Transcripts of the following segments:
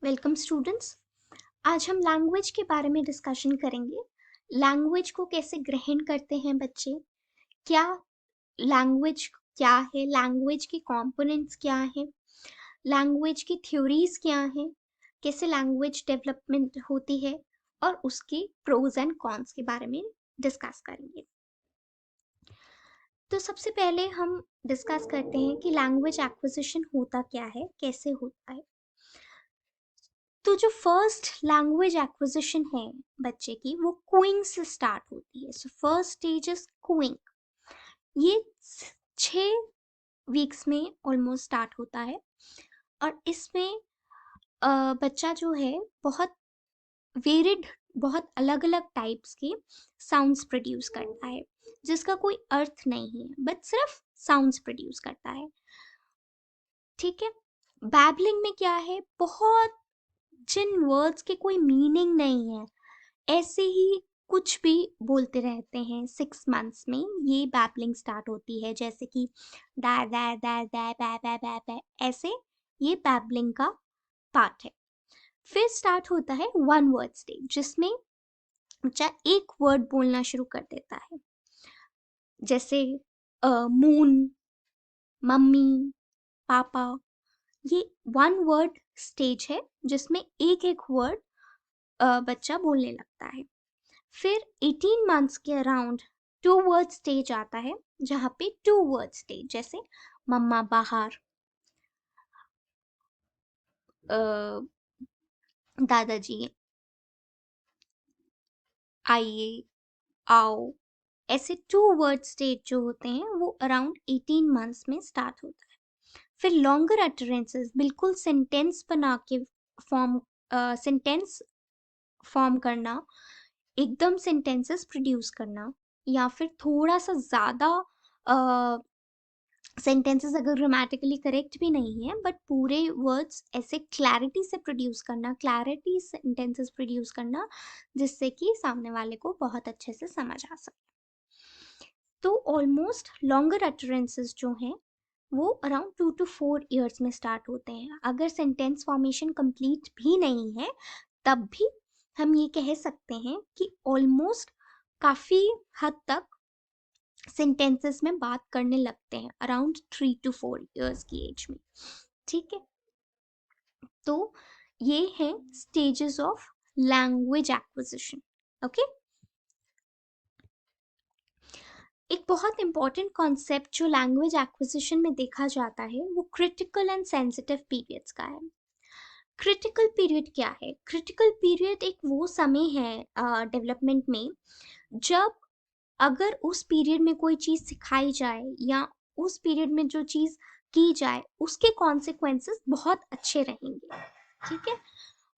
Welcome students. आज हम language के बारे में डिस्कशन करेंगे। लैंग्वेज को कैसे ग्रहण करते हैं बच्चे, क्या लैंग्वेज क्या है, लैंग्वेज के कंपोनेंट्स क्या हैं, लैंग्वेज की थ्योरीज क्या हैं, कैसे लैंग्वेज डेवलपमेंट होती है और उसके प्रोज एंड कॉन्स के बारे में डिस्कस करेंगे। तो सबसे पहले हम डिस्कस करते हैं कि लैंग्वेज एक्विजिशन होता क्या है, कैसे होता है। तो जो फर्स्ट लैंग्वेज एक्विजिशन है बच्चे की, वो कूइंग से स्टार्ट होती है। So first stage is cooing. ये 6 वीक्स में ऑलमोस्ट स्टार्ट होता है और इसमें बच्चा जो है बहुत वेरिड, बहुत अलग अलग टाइप्स के साउंड्स प्रोड्यूस करता है, जिसका कोई अर्थ नहीं है, बट सिर्फ साउंड्स प्रोड्यूस करता है। ठीक है। बैबलिंग में क्या है, बहुत जिन वर्ड्स के कोई मीनिंग नहीं है ऐसे ही कुछ भी बोलते रहते हैं। 6 मंथ्स में ये बैबलिंग स्टार्ट होती है, जैसे कि दा दा दा दा बै बै बै बै, ऐसे ये बैबलिंग का पार्ट है। फिर स्टार्ट होता है वन वर्ड स्टेज, जिसमें बच्चा एक वर्ड बोलना शुरू कर देता है, जैसे मून, मम्मी, पापा। ये वन वर्ड स्टेज है जिसमें एक एक वर्ड बच्चा बोलने लगता है। फिर 18 मंथ्स के अराउंड 2 वर्ड स्टेज आता है, जहाँ पे 2 वर्ड स्टेज, जैसे मम्मा बाहर, दादाजी आइए, आओ, ऐसे 2 वर्ड स्टेज जो होते हैं वो अराउंड 18 मंथ्स में स्टार्ट होता है। फिर लॉन्गर अटरेंसेस, बिल्कुल सेंटेंस बना के फॉर्म सेंटेंस फॉर्म करना, एकदम सेंटेंसेस प्रोड्यूस करना, या फिर थोड़ा सा ज़्यादा सेंटेंसेस अगर ग्रामेटिकली करेक्ट भी नहीं है, बट पूरे वर्ड्स ऐसे क्लैरिटी से प्रोड्यूस करना, क्लैरिटी सेंटेंसेस प्रोड्यूस करना, जिससे कि सामने वाले को बहुत अच्छे से समझ आ सके। तो ऑलमोस्ट लॉन्गर अटरेंसेस जो हैं वो अराउंड 2 to 4 years में स्टार्ट होते हैं। अगर सेंटेंस फॉर्मेशन कंप्लीट भी नहीं है, तब भी हम ये कह सकते हैं कि ऑलमोस्ट काफ़ी हद तक सेंटेंसेस में बात करने लगते हैं अराउंड 3 to 4 years की एज में। ठीक है। तो ये हैं stages of language acquisition. Okay. एक बहुत इंपॉर्टेंट कॉन्सेप्ट जो लैंग्वेज एक्विजिशन में देखा जाता है, वो क्रिटिकल एंड सेंसिटिव पीरियड्स का है। क्रिटिकल पीरियड क्या है? क्रिटिकल पीरियड एक वो समय है डेवलपमेंट में, जब अगर उस पीरियड में कोई चीज़ सिखाई जाए या उस पीरियड में जो चीज़ की जाए, उसके कॉन्सिक्वेंसेस बहुत अच्छे रहेंगे। ठीक है।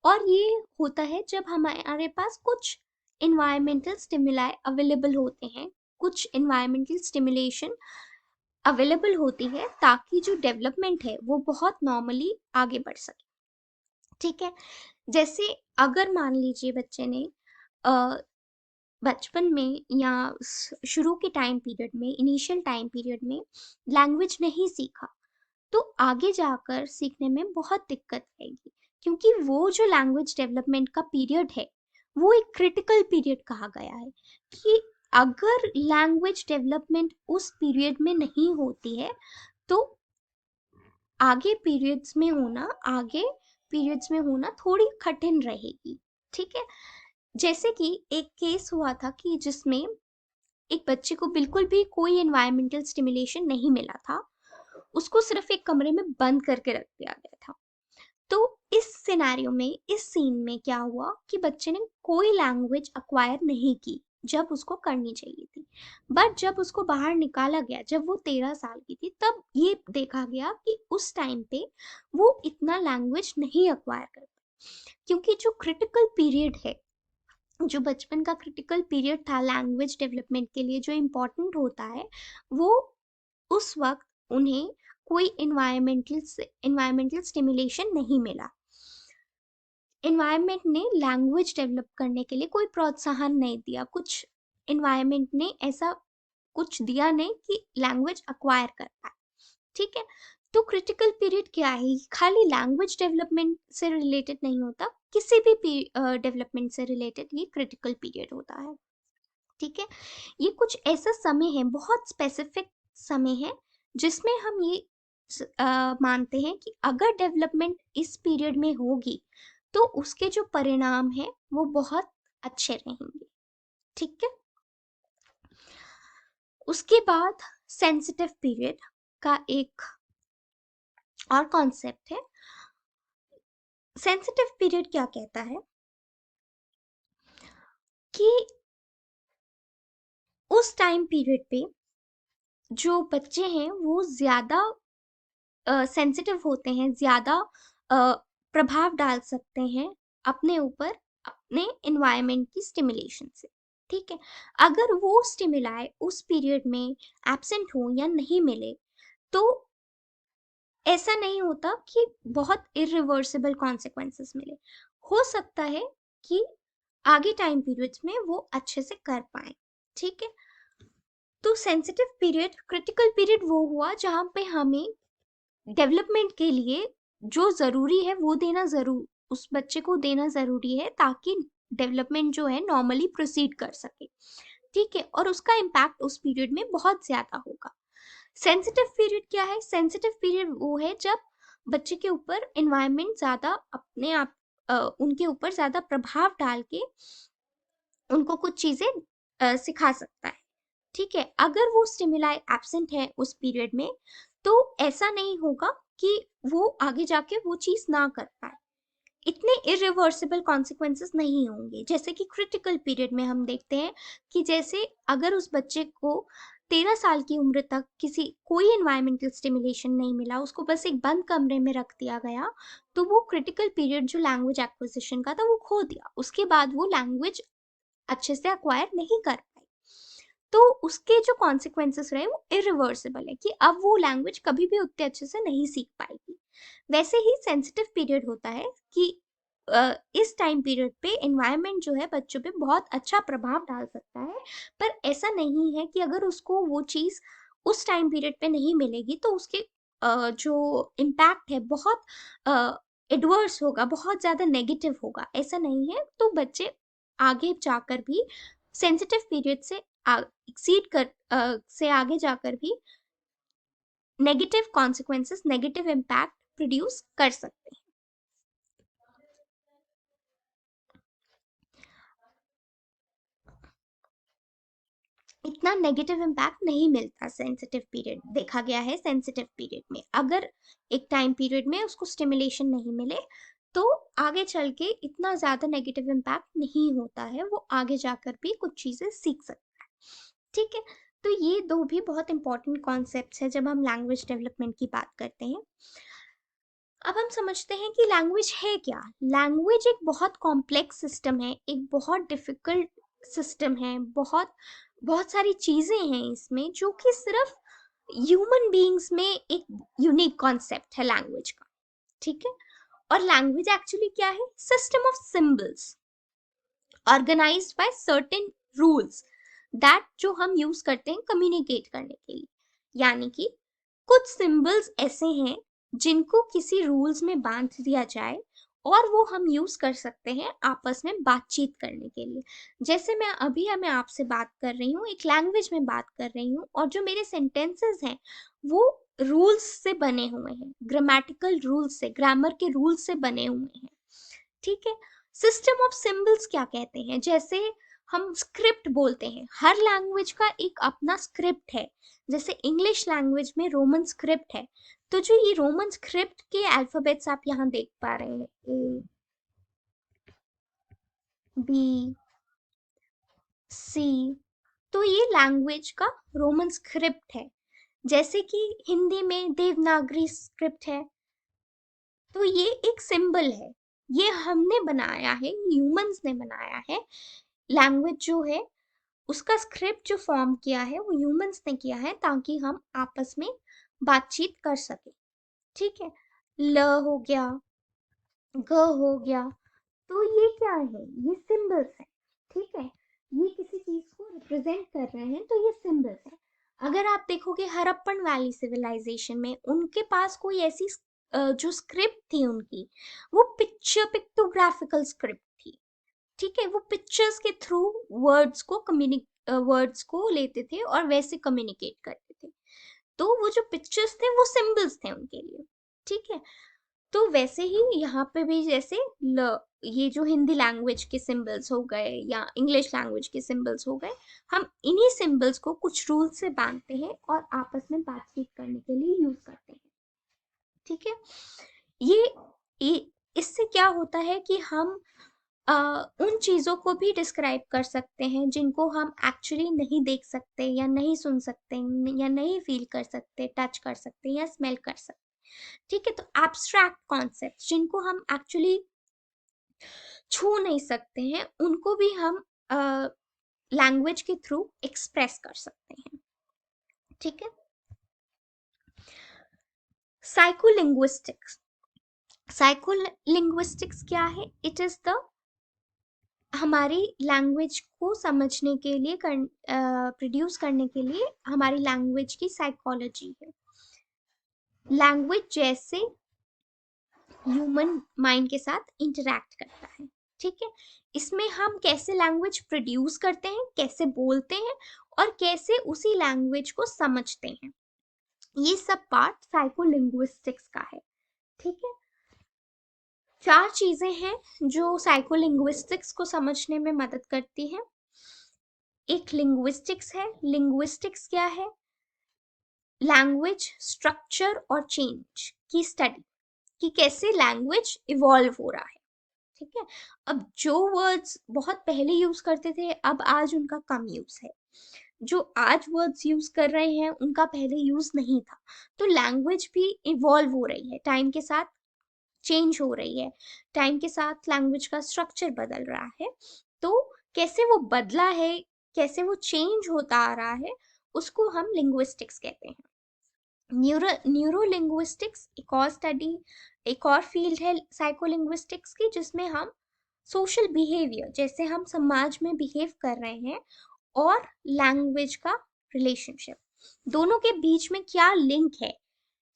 और ये होता है जब हमारे पास कुछ इन्वायरमेंटल स्टिमुलाई अवेलेबल होते हैं, कुछ इन्वायरमेंटल स्टिमुलेशन अवेलेबल होती है, ताकि जो डेवलपमेंट है वो बहुत नॉर्मली आगे बढ़ सके। ठीक है। जैसे अगर मान लीजिए बच्चे ने बचपन में या शुरू के टाइम पीरियड में, इनिशियल टाइम पीरियड में लैंग्वेज नहीं सीखा, तो आगे जाकर सीखने में बहुत दिक्कत आएगी, क्योंकि वो जो लैंग्वेज डेवलपमेंट का पीरियड है वो एक क्रिटिकल पीरियड कहा गया है। कि अगर लैंग्वेज डेवलपमेंट उस पीरियड में नहीं होती है, तो आगे पीरियड्स में होना थोड़ी कठिन रहेगी। ठीक है। जैसे कि एक केस हुआ था कि जिसमें एक बच्चे को बिल्कुल भी कोई एनवायरमेंटल स्टिमुलेशन नहीं मिला था, उसको सिर्फ एक कमरे में बंद करके रख दिया गया था। तो इस सिनेरियो में, इस सीन में क्या हुआ कि बच्चे ने कोई लैंग्वेज अक्वायर नहीं की जब उसको करनी चाहिए थी। बट जब उसको बाहर निकाला गया, जब वो 13 साल की थी, तब ये देखा गया कि उस टाइम पे वो इतना लैंग्वेज नहीं अक्वायर कर पाई, क्योंकि जो क्रिटिकल पीरियड है, जो बचपन का क्रिटिकल पीरियड था लैंग्वेज डेवलपमेंट के लिए, जो इम्पोर्टेंट होता है, वो उस वक्त उन्हें कोई इन्वायरमेंटल स्टिमुलेशन नहीं मिला। इन्वायरमेंट ने लैंग्वेज डेवलप करने के लिए कोई प्रोत्साहन नहीं दिया, कुछ इन्वायरमेंट ने ऐसा कुछ दिया नहीं कि लैंग्वेज अक्वायर कर पाए। ठीक है। तो क्रिटिकल पीरियड क्या है? खाली लैंग्वेज डेवलपमेंट से रिलेटेड नहीं होता, किसी भी डेवलपमेंट से रिलेटेड ये क्रिटिकल पीरियड होता है। ठीक है, ये कुछ ऐसा समय है, बहुत स्पेसिफिक समय है, जिसमें हम ये मानते हैं कि अगर डेवलपमेंट इस पीरियड में होगी तो उसके जो परिणाम है वो बहुत अच्छे रहेंगे। ठीक है, उसके बाद सेंसिटिव पीरियड का एक और कॉन्सेप्ट है। सेंसिटिव पीरियड क्या कहता है कि उस टाइम पीरियड पे जो बच्चे हैं वो ज्यादा सेंसिटिव होते हैं, ज्यादा प्रभाव डाल सकते हैं अपने ऊपर, अपने एनवायरनमेंट की स्टिमुलेशन से। ठीक है, अगर वो स्टिमुलाई उस पीरियड में एब्सेंट हो या नहीं मिले तो ऐसा नहीं होता कि बहुत इरिवर्सिबल कॉन्सिक्वेंसेस मिले। हो सकता है कि आगे टाइम पीरियड्स में वो अच्छे से कर पाए। ठीक है, तो सेंसिटिव पीरियड, क्रिटिकल पीरियड वो हुआ जहां पे हमें डेवलपमेंट के लिए जो जरूरी है वो देना जरूर, उस बच्चे को देना जरूरी है ताकि डेवलपमेंट जो है नॉर्मली प्रोसीड कर सके। ठीक है, और उसका इम्पैक्ट उस पीरियड में बहुत ज्यादा होगा। सेंसिटिव पीरियड क्या है? सेंसिटिव पीरियड वो है जब बच्चे के ऊपर एनवायरनमेंट ज्यादा अपने आप उनके ऊपर ज्यादा प्रभाव डाल के उनको कुछ चीजें सिखा सकता है। ठीक है, अगर वो स्टिमुलाई एब्सेंट है उस पीरियड में तो ऐसा नहीं होगा कि वो आगे जाके वो चीज ना कर पाए, इतने इरिवर्सिबल कॉन्सिक्वेंसेस नहीं होंगे। जैसे कि क्रिटिकल पीरियड में हम देखते हैं कि जैसे अगर उस बच्चे को 13 साल की उम्र तक किसी कोई एनवायरमेंटल स्टिमुलेशन नहीं मिला, उसको बस एक बंद कमरे में रख दिया गया, तो वो क्रिटिकल पीरियड जो लैंग्वेज एक्विजिशन का था वो खो दिया। उसके बाद वो लैंग्वेज अच्छे से अक्वायर नहीं कर पाई, तो उसके जो कॉन्सिक्वेंसेस रहे वो इरिवर्सिबल है कि अब वो लैंग्वेज कभी भी उतने अच्छे से नहीं सीख पाएगी। वैसे ही सेंसिटिव पीरियड होता है कि इस टाइम पीरियड पे एनवायरनमेंट जो है बच्चों पे बहुत अच्छा प्रभाव डाल सकता है, पर ऐसा नहीं है कि अगर उसको वो चीज़ उस टाइम पीरियड पे नहीं मिलेगी तो उसके जो इम्पैक्ट है बहुत एडवर्स होगा, बहुत ज़्यादा नेगेटिव होगा, ऐसा नहीं है। तो बच्चे आगे जाकर भी सेंसिटिव पीरियड से एक्सीड कर से आगे जाकर भी negative consequences, negative impact produce कर सकते हैं। इतना नेगेटिव इम्पैक्ट नहीं मिलता सेंसिटिव पीरियड, देखा गया है सेंसिटिव पीरियड में अगर एक टाइम पीरियड में उसको स्टिमुलेशन नहीं मिले तो आगे चल के इतना ज्यादा नेगेटिव इम्पैक्ट नहीं होता है, वो आगे जाकर भी कुछ चीजें सीख सकता है। ठीक है, तो ये दो भी बहुत इंपॉर्टेंट कॉन्सेप्ट्स है जब हम लैंग्वेज डेवलपमेंट की बात करते हैं। अब हम समझते हैं कि लैंग्वेज है क्या। लैंग्वेज एक बहुत कॉम्प्लेक्स सिस्टम है, एक बहुत डिफिकल्ट सिस्टम है, बहुत बहुत सारी चीजें हैं इसमें जो कि सिर्फ ह्यूमन बीइंग्स में एक यूनिक कॉन्सेप्ट है लैंग्वेज का। ठीक है, और लैंग्वेज एक्चुअली क्या है? System of symbols organised by certain rules that जो हम यूज करते हैं कम्युनिकेट करने के लिए। यानी कि कुछ सिंबल्स ऐसे हैं जिनको किसी रूल्स में बांध दिया जाए और वो हम यूज कर सकते हैं आपस में बातचीत करने के लिए। जैसे मैं आपसे बात कर रही हूँ, एक लैंग्वेज में बात कर रही हूँ, और जो मेरे सेंटेंसेस हैं वो रूल्स से बने हुए हैं, ग्रामेटिकल रूल्स से, ग्रामर के रूल्स से बने हुए हैं। ठीक है, सिस्टम ऑफ सिंबल्स क्या कहते हैं? जैसे हम स्क्रिप्ट बोलते हैं, हर लैंग्वेज का एक अपना स्क्रिप्ट है। जैसे इंग्लिश लैंग्वेज में रोमन स्क्रिप्ट है, तो जो ये रोमन स्क्रिप्ट के अल्फाबेट्स आप यहाँ देख पा रहे हैं, ए, बी, सी, तो ये लैंग्वेज का रोमन स्क्रिप्ट है। जैसे कि हिंदी में देवनागरी स्क्रिप्ट है, तो ये एक सिंबल है, ये हमने बनाया है, ह्यूमंस ने बनाया है। लैंग्वेज जो है उसका स्क्रिप्ट जो फॉर्म किया है वो ह्यूमंस ने किया है ताकि हम आपस में बातचीत कर सके। ठीक है, ल हो गया, ग हो गया, तो ये क्या है? ये सिंबल्स है। ठीक है, ये किसी चीज को रिप्रेजेंट कर रहे हैं तो ये सिंबल्स है। अगर आप देखोगे हड़प्पन वैली सिविलाइजेशन में उनके पास कोई ऐसी जो स्क्रिप्ट थी उनकी, वो पिक्टोग्राफिकल स्क्रिप्ट थी। ठीक है, वो पिक्चर्स के थ्रू वर्ड्स को लेते थे और वैसे कम्युनिकेट करते थे। तो वो जो पिक्चर्स थे वो सिंबल्स थे उनके लिए। ठीक है, तो वैसे ही यहाँ पे भी जैसे ये जो हिंदी लैंग्वेज के सिंबल्स हो गए या इंग्लिश लैंग्वेज के सिंबल्स हो गए, हम इन्हीं सिंबल्स को कुछ रूल से बांधते हैं और आपस में बातचीत करने के लिए यूज करते हैं। ठीक है, ये, ये इससे क्या होता है कि हम उन चीज़ों को भी डिस्क्राइब कर सकते हैं जिनको हम एक्चुअली नहीं देख सकते या नहीं सुन सकते या नहीं फील कर सकते, टच कर सकते या स्मेल कर सकते। ठीक है, तो एब्स्ट्रैक्ट कॉन्सेप्ट जिनको हम एक्चुअली छू नहीं सकते हैं, उनको भी हम लैंग्वेज के थ्रू एक्सप्रेस कर सकते हैं। ठीक है, साइकोलिंग्विस्टिक्स। साइकोलिंग्विस्टिक्स क्या है? इट इज द हमारी लैंग्वेज को समझने के लिए प्रोड्यूस करने के लिए हमारी लैंग्वेज की साइकोलॉजी है। लैंग्वेज जैसे ह्यूमन माइंड के साथ इंटरैक्ट करता है। ठीक है, इसमें हम कैसे लैंग्वेज प्रोड्यूस करते हैं, कैसे बोलते हैं और कैसे उसी लैंग्वेज को समझते हैं, ये सब पार्ट साइकोलिंग्विस्टिक्स का है। ठीक है, 4 चीजें हैं जो साइकोलिंग्विस्टिक्स को समझने में मदद करती हैं। एक लिंग्विस्टिक्स है। लिंग्विस्टिक्स क्या है? लैंग्वेज स्ट्रक्चर और चेंज की स्टडी, कि कैसे लैंग्वेज इवॉल्व हो रहा है। ठीक है, अब जो वर्ड्स बहुत पहले यूज करते थे अब आज उनका कम यूज है, जो आज वर्ड्स यूज कर रहे हैं उनका पहले यूज नहीं था। तो लैंग्वेज भी इवॉल्व हो रही है, टाइम के साथ चेंज हो रही है, टाइम के साथ लैंग्वेज का स्ट्रक्चर बदल रहा है। तो कैसे वो बदला है, कैसे वो चेंज होता आ रहा है, उसको हम लिंग्विस्टिक्स कहते हैं। न्यूरो लिंग्विस्टिक्स एक और फील्ड है साइकोलिंग्विस्टिक्स की, जिसमें हम सोशल बिहेवियर, जैसे हम समाज में बिहेव कर रहे हैं, और लैंग्वेज का रिलेशनशिप, दोनों के बीच में क्या लिंक है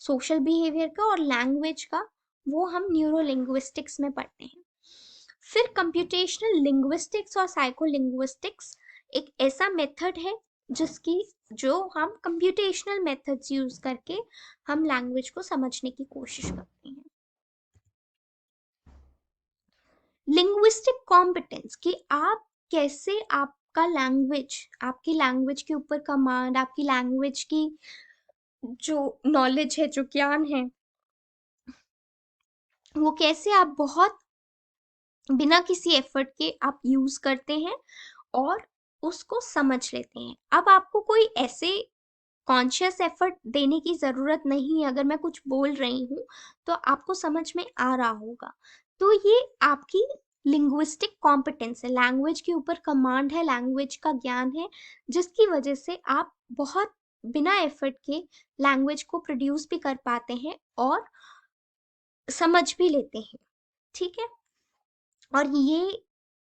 सोशल बिहेवियर का और लैंग्वेज का, वो हम न्यूरो लिंग्विस्टिक्स में पढ़ते हैं। फिर कंप्यूटेशनल लिंग्विस्टिक्स और साइकोलिंग्विस्टिक्स एक ऐसा मेथड है जो हम कंप्यूटेशनल मेथड्स यूज करके हम लैंग्वेज को समझने की कोशिश करते हैं। लिंग्विस्टिक कॉम्पिटेंस, कि आप कैसे आपकी लैंग्वेज के ऊपर कमांड, आपकी लैंग्वेज की जो नॉलेज है, जो ज्ञान है, वो कैसे आप बहुत बिना किसी एफर्ट के आप यूज करते हैं और उसको समझ लेते हैं। अब आपको कोई ऐसे कॉन्शियस एफर्ट देने की ज़रूरत नहीं है, अगर मैं कुछ बोल रही हूँ तो आपको समझ में आ रहा होगा। तो ये आपकी लिंग्विस्टिक कॉम्पिटेंस है, लैंग्वेज के ऊपर कमांड है, लैंग्वेज का ज्ञान है, जिसकी वजह से आप बहुत बिना एफर्ट के लैंग्वेज को प्रोड्यूस भी कर पाते हैं और समझ भी लेते हैं। ठीक है, और ये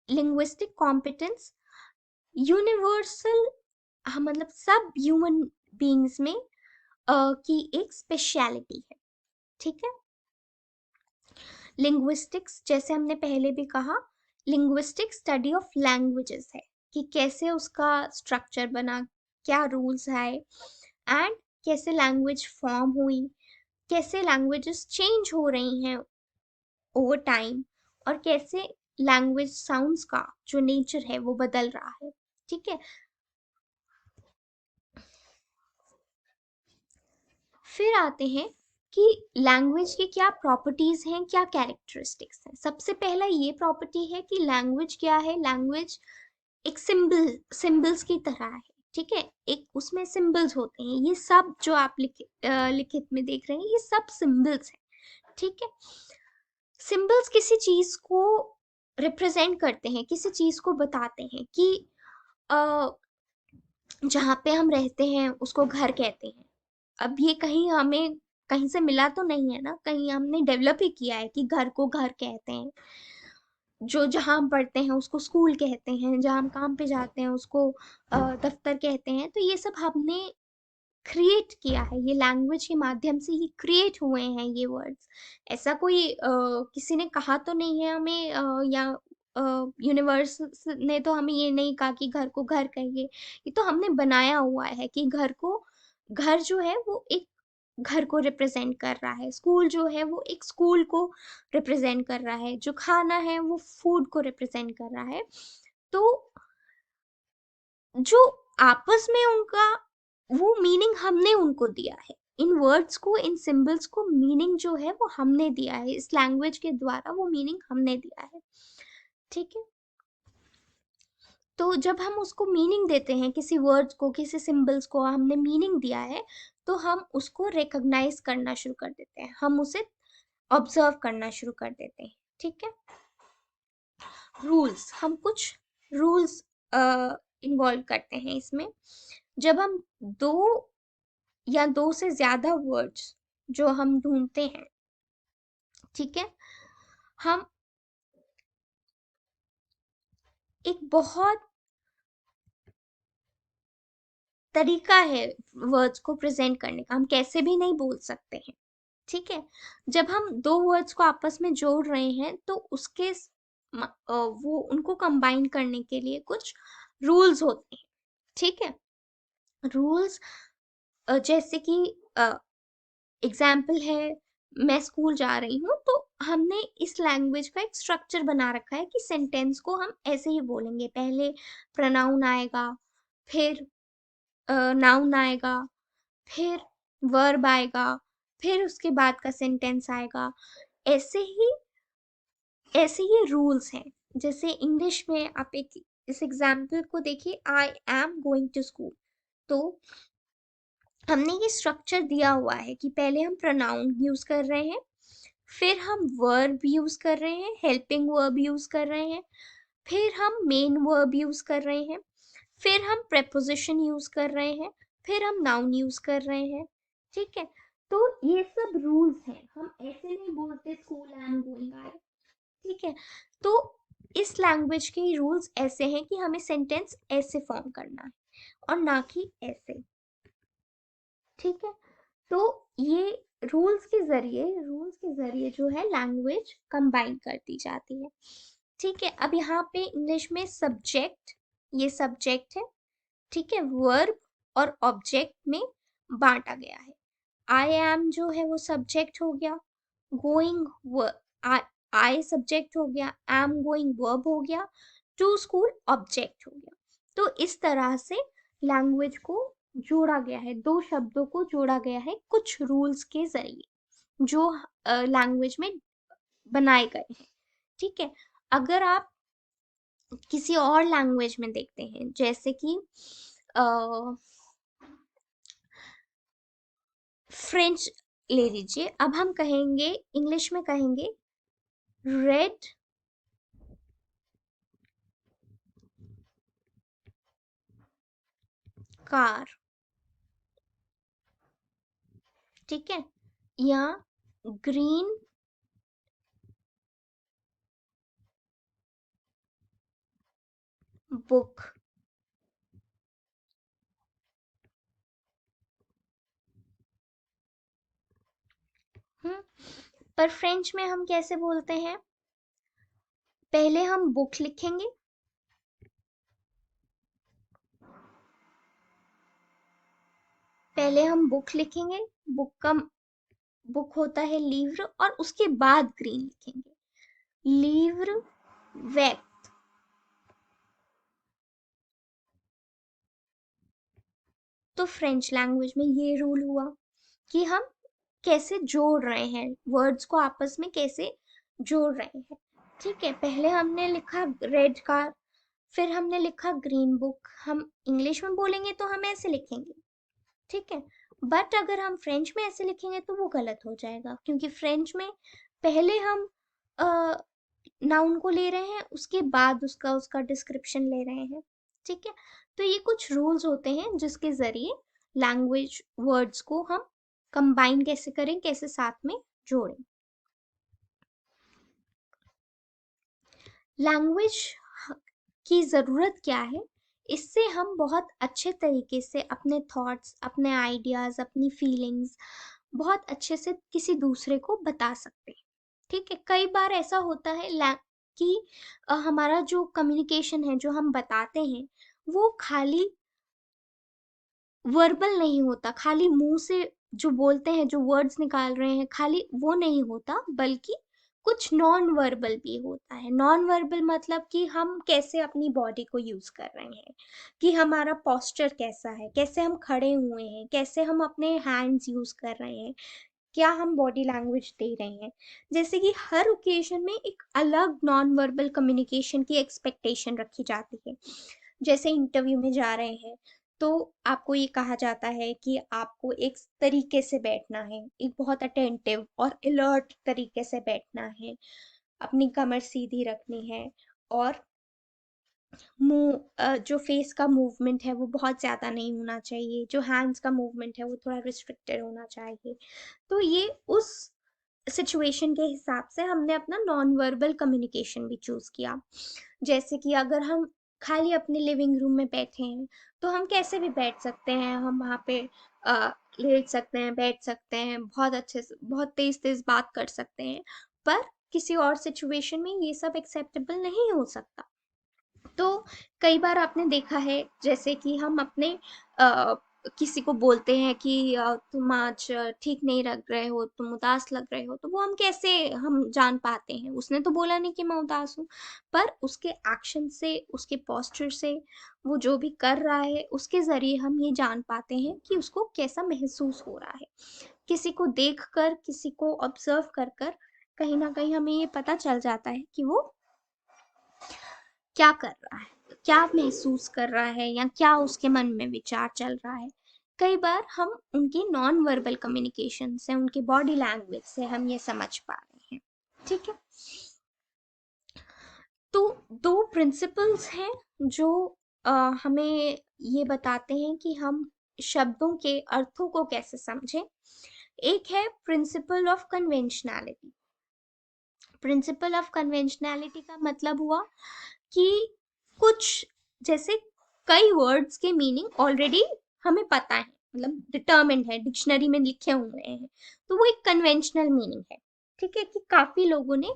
लिंग्विस्टिक कॉम्पिटेंस यूनिवर्सल, मतलब सब ह्यूमन बीइंग्स में की एक स्पेशलिटी है। ठीक है, लिंग्विस्टिक्स जैसे हमने पहले भी कहा, लिंग्विस्टिक स्टडी ऑफ लैंग्वेजेस है, कि कैसे उसका स्ट्रक्चर बना, क्या रूल्स आए, एंड कैसे लैंग्वेज फॉर्म हुई, कैसे लैंग्वेजेस चेंज हो रही हैं ओवर टाइम, और कैसे लैंग्वेज साउंड्स का जो नेचर है वो बदल रहा है। ठीक है, फिर आते हैं कि लैंग्वेज की क्या प्रॉपर्टीज हैं, क्या कैरेक्टरिस्टिक्स हैं। सबसे पहला ये प्रॉपर्टी है कि लैंग्वेज क्या है? लैंग्वेज एक सिंबल्स की तरह है। ठीक है, एक उसमें सिंबल्स होते हैं, ये सब जो आप लिखित में देख रहे हैं ये सब सिंबल्स हैं। ठीक है, सिंबल्स किसी चीज को रिप्रेजेंट करते हैं, किसी चीज को बताते हैं, कि जहाँ पे हम रहते हैं उसको घर कहते हैं। अब ये कहीं हमें कहीं से मिला तो नहीं है ना, कहीं हमने डेवलप ही किया है कि घर को घर कहते हैं, जो जहाँ हम पढ़ते हैं उसको स्कूल कहते हैं, जहाँ हम काम पे जाते हैं उसको दफ्तर कहते हैं। तो ये सब हमने क्रिएट किया है, ये लैंग्वेज के माध्यम से ही क्रिएट हुए हैं ये वर्ड्स। ऐसा कोई किसी ने कहा तो नहीं है हमें, या यूनिवर्स ने तो हमें ये नहीं कहा कि घर को घर कहिए। ये तो हमने बनाया हुआ है कि घर को, घर जो है वो एक घर को रिप्रेजेंट कर रहा है, स्कूल जो है वो एक स्कूल को रिप्रेजेंट कर रहा है, जो खाना है वो फूड को रिप्रेजेंट कर रहा है। तो जो आपस में उनका वो मीनिंग हमने उनको दिया है, इन वर्ड्स को, इन सिंबल्स को मीनिंग जो है वो हमने दिया है, इस लैंग्वेज के द्वारा वो मीनिंग हमने दिया है। ठीक है, तो जब हम उसको मीनिंग देते हैं, किसी वर्ड्स को, किसी सिंबल्स को हमने मीनिंग दिया है, तो हम उसको रिकॉग्नाइज करना शुरू कर देते हैं, हम उसे ऑब्जर्व करना शुरू कर देते हैं। ठीक है, रूल्स, हम कुछ रूल्स इन्वॉल्व करते हैं इसमें। जब हम दो या दो से ज्यादा वर्ड्स जो हम ढूंढते हैं, ठीक है, हम एक बहुत तरीका है वर्ड्स को प्रेजेंट करने का, हम कैसे भी नहीं बोल सकते हैं। ठीक है, जब हम दो वर्ड्स को आपस में जोड़ रहे हैं तो उसके वो उनको कंबाइन करने के लिए कुछ रूल्स होते हैं। ठीक है, रूल्स जैसे कि एग्जाम्पल है, मैं स्कूल जा रही हूँ, तो हमने इस लैंग्वेज का एक स्ट्रक्चर बना रखा है कि सेंटेंस को हम ऐसे ही बोलेंगे, पहले प्रोनाउन आएगा, फिर नाउन आएगा, फिर वर्ब आएगा, फिर उसके बाद का सेंटेंस आएगा। ऐसे ही, ऐसे ये रूल्स हैं। जैसे इंग्लिश में आप एक इस एग्जाम्पल को देखिए, I am going to school. तो हमने ये स्ट्रक्चर दिया हुआ है कि पहले हम प्रोनाउन यूज कर रहे हैं, फिर हम वर्ब यूज कर रहे हैं, हेल्पिंग वर्ब यूज कर रहे हैं, फिर हम मेन वर्ब यूज कर रहे हैं, फिर हम प्रेपोजिशन यूज कर रहे हैं, फिर हम नाउन यूज कर रहे हैं। ठीक है, तो ये सब रूल्स हैं, हम ऐसे नहीं बोलते school I am going I. ठीक है, तो इस लैंग्वेज के रूल्स ऐसे हैं कि हमें सेंटेंस ऐसे फॉर्म करना है और ना कि ऐसे। ठीक है, तो ये रूल्स के जरिए जो है लैंग्वेज कंबाइन कर दी जाती है। ठीक है, अब यहाँ पे इंग्लिश में सब्जेक्ट, ये सब्जेक्ट है। ठीक है, वर्ब और ऑब्जेक्ट में बांटा गया है। आई एम जो है वो सब्जेक्ट हो गया, गोइंग आई सब्जेक्ट हो गया, एम गोइंग वर्ब हो गया, टू स्कूल ऑब्जेक्ट हो गया। तो इस तरह से लैंग्वेज को जोड़ा गया है, दो शब्दों को जोड़ा गया है कुछ रूल्स के जरिए जो लैंग्वेज में बनाए गए हैं। ठीक है, अगर आप किसी और लैंग्वेज में देखते हैं, जैसे कि फ्रेंच ले लीजिए, अब हम कहेंगे, इंग्लिश में कहेंगे रेड कार। ठीक है, या ग्रीन बुक। पर फ्रेंच में हम कैसे बोलते हैं, पहले हम बुक लिखेंगे, पहले हम बुक लिखेंगे, बुक का बुक होता है लीव्र, और उसके बाद ग्रीन लिखेंगे, लीव्र वेक। तो फ्रेंच लैंग्वेज में ये रूल हुआ कि हम कैसे जोड़ रहे हैं वर्ड्स को, आपस में कैसे जोड़ रहे हैं। ठीक है, पहले हमने लिखा रेड कार, फिर हमने लिखा ग्रीन बुक। हम इंग्लिश में बोलेंगे तो हम ऐसे लिखेंगे। ठीक है, बट अगर हम फ्रेंच में ऐसे लिखेंगे तो वो गलत हो जाएगा, क्योंकि फ्रेंच में पहले हम नाउन को ले रहे हैं, उसके बाद उसका उसका डिस्क्रिप्शन ले रहे हैं। ठीक है, तो ये कुछ रूल्स होते हैं जिसके जरिए लैंग्वेज वर्ड्स को हम कंबाइन कैसे करें, कैसे साथ में जोड़ें। लैंग्वेज की ज़रूरत क्या है, इससे हम बहुत अच्छे तरीके से अपने थॉट्स, अपने आइडियाज, अपनी फीलिंग्स बहुत अच्छे से किसी दूसरे को बता सकते हैं। ठीक है, कई बार ऐसा होता है कि हमारा जो कम्युनिकेशन है, जो हम बताते हैं, वो खाली वर्बल नहीं होता, खाली मुंह से जो बोलते हैं, जो वर्ड्स निकाल रहे हैं, खाली वो नहीं होता, बल्कि कुछ नॉन वर्बल भी होता है। नॉन वर्बल मतलब कि हम कैसे अपनी बॉडी को यूज कर रहे हैं, कि हमारा पोस्चर कैसा है, कैसे हम खड़े हुए हैं, कैसे हम अपने हैंड्स यूज कर रहे हैं, क्या हम बॉडी लैंग्वेज दे रहे हैं। जैसे कि हर ओकेजन में एक अलग नॉन वर्बल कम्युनिकेशन की एक्सपेक्टेशन रखी जाती है। जैसे इंटरव्यू में जा रहे हैं, तो आपको ये कहा जाता है कि आपको एक तरीके से बैठना है, एक बहुत अटेंटिव और अलर्ट तरीके से बैठना है, अपनी कमर सीधी रखनी है, और मुंह जो फेस का मूवमेंट है वो बहुत ज़्यादा नहीं होना चाहिए, जो हैंड्स का मूवमेंट है वो थोड़ा रिस्ट्रिक्टेड होना चाहिए। तो ये उस सिचुएशन के हिसाब से हमने अपना नॉन वर्बल कम्युनिकेशन भी चूज़ किया। जैसे कि अगर हम खाली अपने लिविंग रूम में बैठे हैं, तो हम कैसे भी बैठ सकते हैं, हम वहाँ पे लेट सकते हैं, बैठ सकते हैं, बहुत अच्छे से बहुत तेज तेज बात कर सकते हैं। पर किसी और सिचुएशन में ये सब एक्सेप्टेबल नहीं हो सकता। तो कई बार आपने देखा है, जैसे कि हम अपने किसी को बोलते हैं कि तुम आज ठीक नहीं लग रहे हो, तुम उदास लग रहे हो, तो वो हम कैसे हम जान पाते हैं, उसने तो बोला नहीं कि मैं उदास हूँ, पर उसके एक्शन से, उसके पोस्चर से, वो जो भी कर रहा है उसके जरिए हम ये जान पाते हैं कि उसको कैसा महसूस हो रहा है। किसी को देख कर, किसी को ऑब्जर्व कर कर कहीं ना कहीं हमें ये पता चल जाता है कि वो क्या कर रहा है, क्या महसूस कर रहा है, या क्या उसके मन में विचार चल रहा है। कई बार हम उनकी नॉन वर्बल कम्युनिकेशन से, उनकी बॉडी लैंग्वेज से हम ये समझ पा रहे हैं। ठीक है, तो दो प्रिंसिपल्स हैं जो अ, हमें ये बताते हैं कि हम शब्दों के अर्थों को कैसे समझें। एक है प्रिंसिपल ऑफ कन्वेंशनैलिटी। प्रिंसिपल ऑफ कन्वेंशनैलिटी का मतलब हुआ कि कुछ, जैसे कई वर्ड्स के मीनिंग ऑलरेडी हमें पता है, मतलब डिटर्मिन्ड है, डिक्शनरी में लिखे हुए हैं, तो वो एक कन्वेंशनल मीनिंग है। ठीक है, कि काफी लोगों ने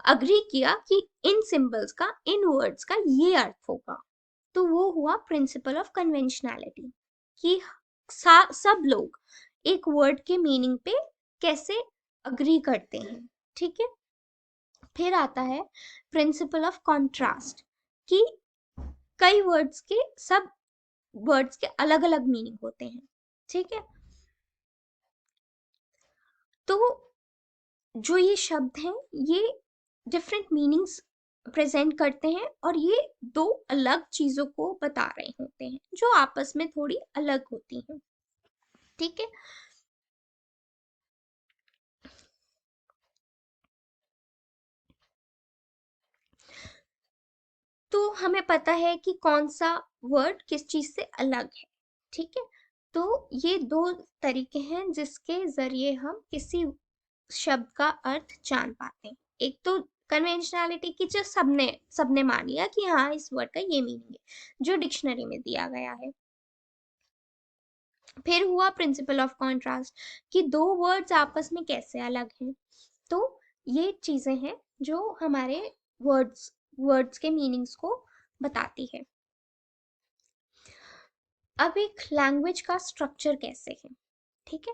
अग्री किया कि इन सिंबल्स का, इन वर्ड्स का ये अर्थ होगा, तो वो हुआ प्रिंसिपल ऑफ कन्वेंशनैलिटी, कि सब लोग एक वर्ड के मीनिंग पे कैसे अग्री करते हैं। ठीक है, फिर आता है प्रिंसिपल ऑफ कॉन्ट्रास्ट, कि कई वर्ड्स के, सब वर्ड्स के अलग अलग मीनिंग होते हैं। ठीक है, तो जो ये शब्द हैं, ये डिफरेंट मीनिंग्स प्रेजेंट करते हैं, और ये दो अलग चीजों को बता रहे होते हैं जो आपस में थोड़ी अलग होती हैं। ठीक है, तो हमें पता है कि कौन सा वर्ड किस चीज से अलग है। ठीक है, तो ये दो तरीके हैं जिसके जरिए हम किसी शब्द का अर्थ जान पाते हैं। एक तो कन्वेंशनैलिटी की, जो सबने सबने मान लिया कि हाँ इस वर्ड का ये मीनिंग है, जो डिक्शनरी में दिया गया है। फिर हुआ प्रिंसिपल ऑफ कॉन्ट्रास्ट, कि दो वर्ड्स आपस में कैसे अलग हैं। तो ये चीजें हैं जो हमारे वर्ड्स वर्ड्स के मीनिंग्स को बताती है। अब एक लैंग्वेज का स्ट्रक्चर कैसे है। ठीक है,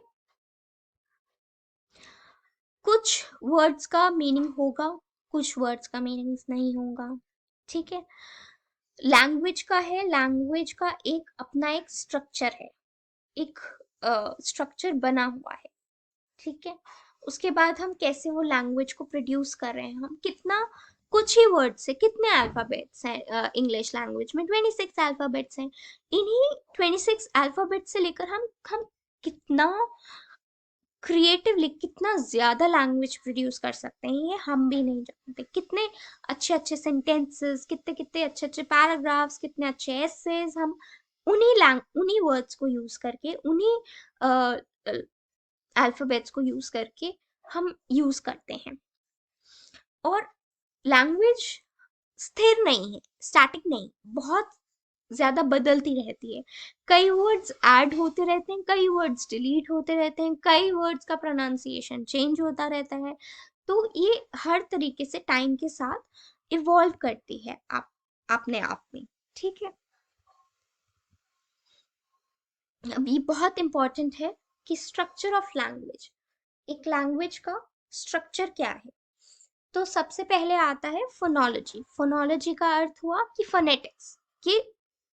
कुछ वर्ड्स का मीनिंग होगा, कुछ वर्ड्स का मीनिंग नहीं होगा। ठीक है, लैंग्वेज का है, लैंग्वेज का एक अपना एक स्ट्रक्चर है, एक स्ट्रक्चर बना हुआ है। ठीक है, उसके बाद हम कैसे वो लैंग्वेज को प्रोड्यूस कर रहे हैं, हम कितना, कुछ ही वर्ड से कितने अल्फाबेट्स हैं इंग्लिश लैंग्वेज में, 26 अल्फाबेट्स हैं। इन्हीं 26 अल्फाबेट से लेकर हम कितना क्रिएटिवली, कितना ज्यादा लैंग्वेज प्रोड्यूस कर सकते हैं, ये हम भी नहीं जानते। कितने अच्छे अच्छे सेंटेंसेस, कितने कितने अच्छे अच्छे पैराग्राफ्स, कितने अच्छे एसेज हम उन्हीं वर्ड्स को यूज करके, उन्हीं अल्फाबेट्स को यूज करके हम यूज करते हैं। और लैंग्वेज स्थिर नहीं है, स्टैटिक नहीं, बहुत ज्यादा बदलती रहती है। कई वर्ड्स ऐड होते रहते हैं, कई वर्ड्स डिलीट होते रहते हैं, कई वर्ड्स का प्रोनाउंसिएशन चेंज होता रहता है। तो ये हर तरीके से टाइम के साथ इवॉल्व करती है आप अपने आप में। ठीक है, अब ये बहुत इंपॉर्टेंट है कि स्ट्रक्चर ऑफ लैंग्वेज, एक लैंग्वेज का स्ट्रक्चर क्या है। तो सबसे पहले आता है फोनोलॉजी। फोनोलॉजी का अर्थ हुआ कि फोनेटिक्स, कि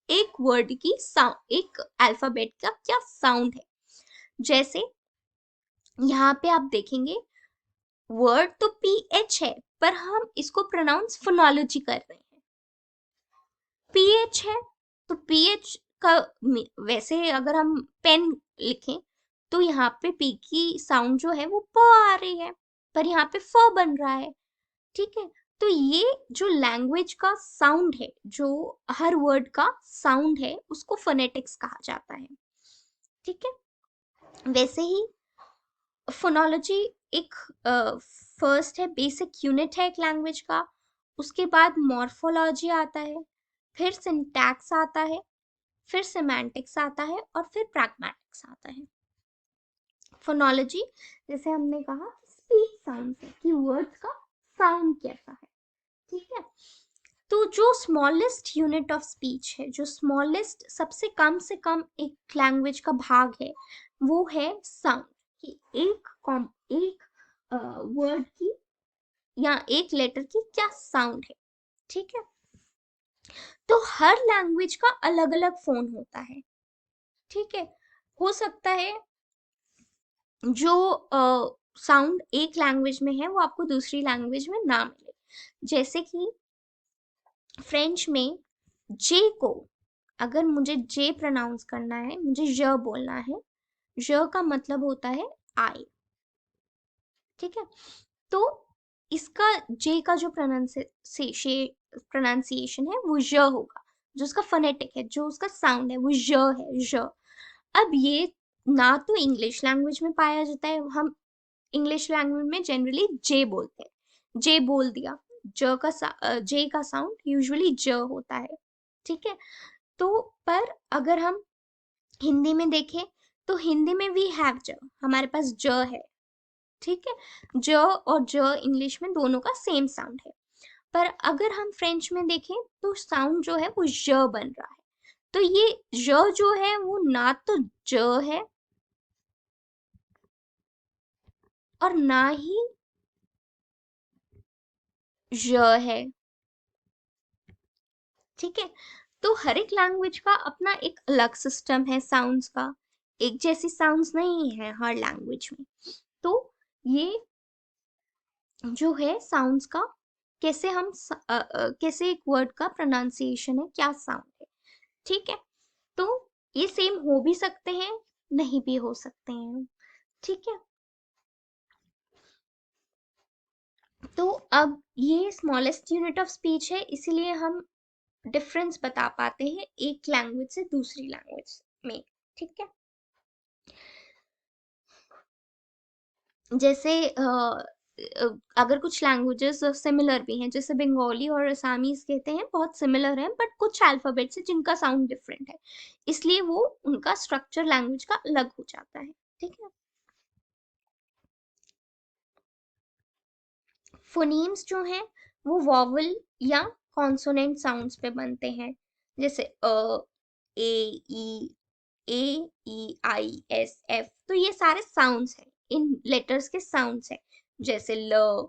एक वर्ड की साउंड, एक अल्फाबेट का क्या साउंड है। जैसे यहाँ पे आप देखेंगे वर्ड तो पी एच है, पर हम इसको प्रोनाउंस फोनोलॉजी कर रहे हैं। पी एच है तो पी एच का वैसे अगर हम पेन लिखें तो यहाँ पे पी की साउंड जो है वो प आ रही है, पर यहाँ पे फ बन रहा है। ठीक है, तो ये जो लैंग्वेज का साउंड है, जो हर वर्ड का साउंड है, उसको फोनेटिक्स कहा जाता है। ठीक है, वैसे ही फोनोलॉजी एक फर्स्ट है, बेसिक यूनिट है एक लैंग्वेज का। उसके बाद मॉर्फोलॉजी आता है, फिर सिंटैक्स आता है, फिर सिमेंटिक्स आता है, और फिर प्रैग्मेटिक्स आता है। फोनोलॉजी, जैसे हमने कहा, स्पीच साउंड है कि वर्ड्स का साउंड कैसा है। ठीक है, तो जो स्मॉलेस्ट यूनिट ऑफ स्पीच है, जो स्मॉलेस्ट सबसे कम से कम एक लैंग्वेज का भाग है, वो है साउंड, कि एक वर्ड की या एक लेटर की क्या साउंड है। ठीक है, तो हर लैंग्वेज का अलग अलग फोन होता है। ठीक है, हो सकता है जो साउंड एक लैंग्वेज में है वो आपको दूसरी लैंग्वेज में ना मिले। जैसे कि फ्रेंच में जे को, अगर मुझे जे प्रोनाउंस करना है, मुझे ज बोलना है, ज का मतलब होता है आई। ठीक है, तो इसका जे का जो प्रोनाउंसिएशन है वो ज होगा, जो उसका फोनेटिक है, जो उसका साउंड है वो ज है, ज। अब ये ना तो इंग्लिश लैंग्वेज में पाया जाता है, हम इंग्लिश लैंग्वेज में जनरली जे बोलते हैं, जे बोल दिया, जे का साउंड यूजुअली ज होता है। ठीक है, तो पर अगर हम हिंदी में देखें तो हिंदी में वी हैव ज, हमारे पास ज है। ठीक है, ज और ज इंग्लिश में दोनों का सेम साउंड है। पर अगर हम फ्रेंच में देखें तो साउंड जो है वो ज बन रहा है। तो ये ज जो है वो ना तो ज है और ना ही ज है। ठीक है, तो हर एक लैंग्वेज का अपना एक अलग सिस्टम है साउंड्स का, एक जैसी साउंड्स नहीं है हर लैंग्वेज में। तो ये जो है साउंड्स का, कैसे हम कैसे एक वर्ड का प्रोनाउंसिएशन है, क्या साउंड है। ठीक है, तो ये सेम हो भी सकते हैं, नहीं भी हो सकते हैं। ठीक है, तो अब ये स्मॉलेस्ट यूनिट ऑफ स्पीच है, इसीलिए हम डिफरेंस बता पाते हैं एक लैंग्वेज से दूसरी लैंग्वेज में। ठीक है, जैसे अगर कुछ लैंग्वेजेस सिमिलर भी हैं, जैसे बंगाली और असमीज कहते हैं बहुत सिमिलर हैं, बट कुछ अल्फाबेट्स हैं जिनका साउंड डिफरेंट है, इसलिए वो उनका स्ट्रक्चर लैंग्वेज का अलग हो जाता है। ठीक है, फोनीम्स जो हैं वो वॉवल या कॉन्सोनेंट साउंड्स पे बनते हैं, जैसे ए, ई, आई, एस, एफ। तो ये सारे साउंड्स हैं, इन लेटर्स के साउंड्स हैं। जैसे ल,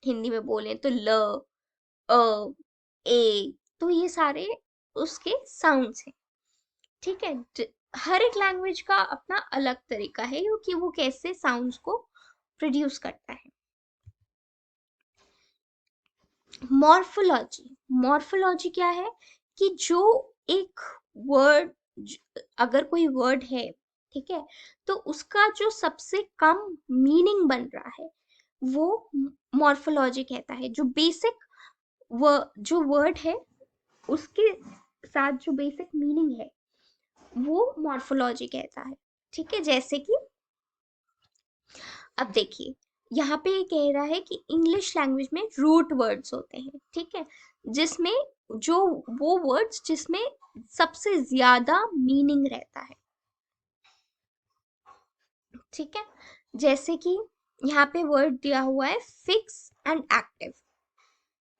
हिंदी में बोलें तो ल, अ, ए, तो ये सारे उसके साउंड्स हैं। ठीक है, हर एक लैंग्वेज का अपना अलग तरीका है कि वो कैसे साउंड्स को प्रोड्यूस करता है। मॉर्फोलॉजी, मॉर्फोलॉजी क्या है कि जो एक वर्ड, अगर कोई वर्ड है, ठीक है, तो उसका जो सबसे कम मीनिंग बन रहा है वो मॉर्फोलॉजी कहता है। जो बेसिक जो वर्ड है उसके साथ जो बेसिक मीनिंग है वो मॉर्फोलॉजी कहता है। ठीक है, जैसे कि अब देखिए, यहाँ पे ये कह रहा है कि इंग्लिश लैंग्वेज में रूट वर्ड्स होते हैं। ठीक है, जिसमें जो वो वर्ड्स जिसमें सबसे ज्यादा मीनिंग रहता है। ठीक है, जैसे कि यहाँ पे वर्ड दिया हुआ है फिक्स एंड एक्टिव।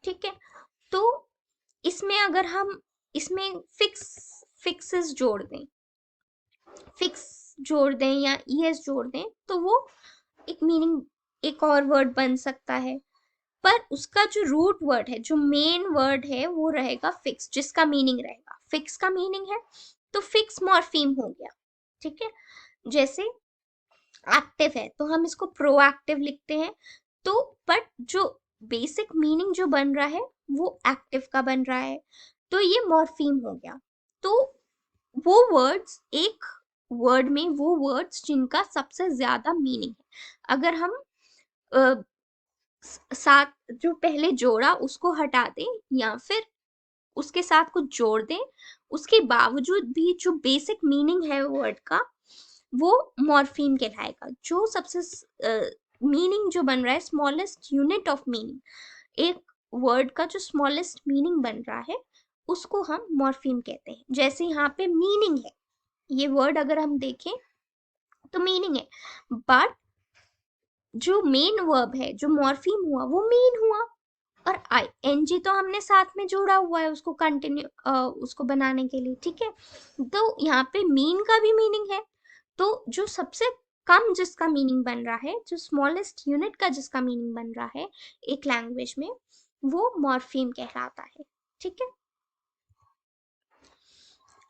ठीक है, तो इसमें अगर हम इसमें फिक्सेस जोड़ दें, फिक्स जोड़ दें या ईएस जोड़ दें, तो वो एक मीनिंग, एक और वर्ड बन सकता है। पर उसका जो रूट वर्ड है, जो मेन वर्ड है, वो रहेगा फिक्स, जिसका मीनिंग रहेगा फिक्स का मीनिंग है, तो फिक्स मॉर्फीम हो गया। ठीक है, जैसे एक्टिव है तो हम इसको प्रोएक्टिव लिखते हैं, तो बट जो बेसिक मीनिंग जो बन रहा है वो एक्टिव का बन रहा है, तो ये मॉर्फीम हो गया। तो वो वर्ड्स, एक वर्ड में वो वर्ड्स जिनका सबसे ज्यादा मीनिंग है, अगर हम अ, साथ जो पहले जोड़ा उसको हटा दें या फिर उसके साथ कुछ जोड़ दें, उसके बावजूद भी जो बेसिक मीनिंग है वर्ड का वो मॉर्फीम कहलाएगा। जो सबसे मीनिंग जो बन रहा है, स्मॉलेस्ट यूनिट ऑफ मीनिंग, एक वर्ड का जो स्मॉलेस्ट मीनिंग बन रहा है उसको हम मॉर्फीम कहते हैं। जैसे यहाँ पे मीनिंग है, ये वर्ड अगर हम देखें तो मीनिंग है, बट जो मेन वर्ब है, जो मॉर्फीम हुआ, वो मीन हुआ। और आई एन जी तो हमने साथ में जोड़ा हुआ है उसको कंटिन्यू उसको बनाने के लिए। ठीक है, तो यहाँ पे मीन का भी मीनिंग है, तो जो सबसे कम जिसका मीनिंग बन रहा है, जो स्मॉलेस्ट यूनिट का जिसका मीनिंग बन रहा है एक लैंग्वेज में, वो मॉर्फीम कहलाता है। ठीक है,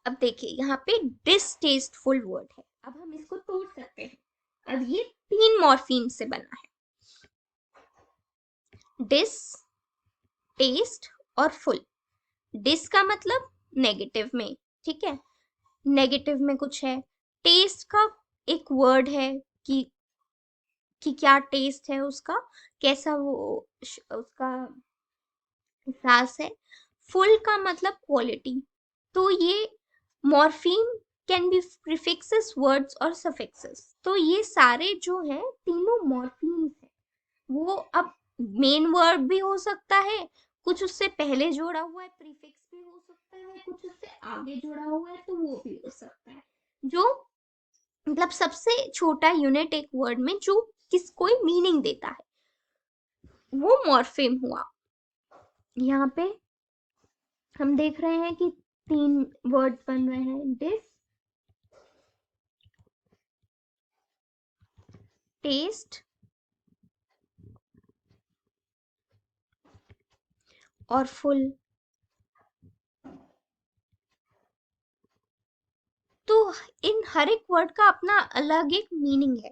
अब देखिए यहाँ पे डिसटेस्टफुल वर्ड है, अब हम इसको तोड़ सकते हैं। अब ये 3 मॉर्फीम से बना है, डिस, टेस्ट और फुल। डिस का मतलब नेगेटिव में, ठीक है, नेगेटिव में कुछ है। टेस्ट का एक वर्ड है कि क्या टेस्ट है उसका, कैसा वो उसका एहसास है। फुल का मतलब क्वालिटी। तो ये morpheme can be prefixes, words और सफिक्सेस। तो ये सारे जो हैं तीनों मॉर्फीम्स हैं। वो अब मेन वर्ड भी हो सकता है, कुछ उससे पहले जोड़ा हुआ है प्रीफिक्स भी हो सकता है, कुछ उससे आगे जुड़ा हुआ है तो वो भी हो सकता है। जो मतलब सबसे छोटा यूनिट एक वर्ड में जो किस कोई मीनिंग देता है, वो मॉर्फेम हुआ। यहाँ पे हम देख रहे हैं कि 3 वर्ड्स बन रहे हैं, डिस, टेस्ट और फुल। तो इन हर एक वर्ड का अपना अलग एक मीनिंग है।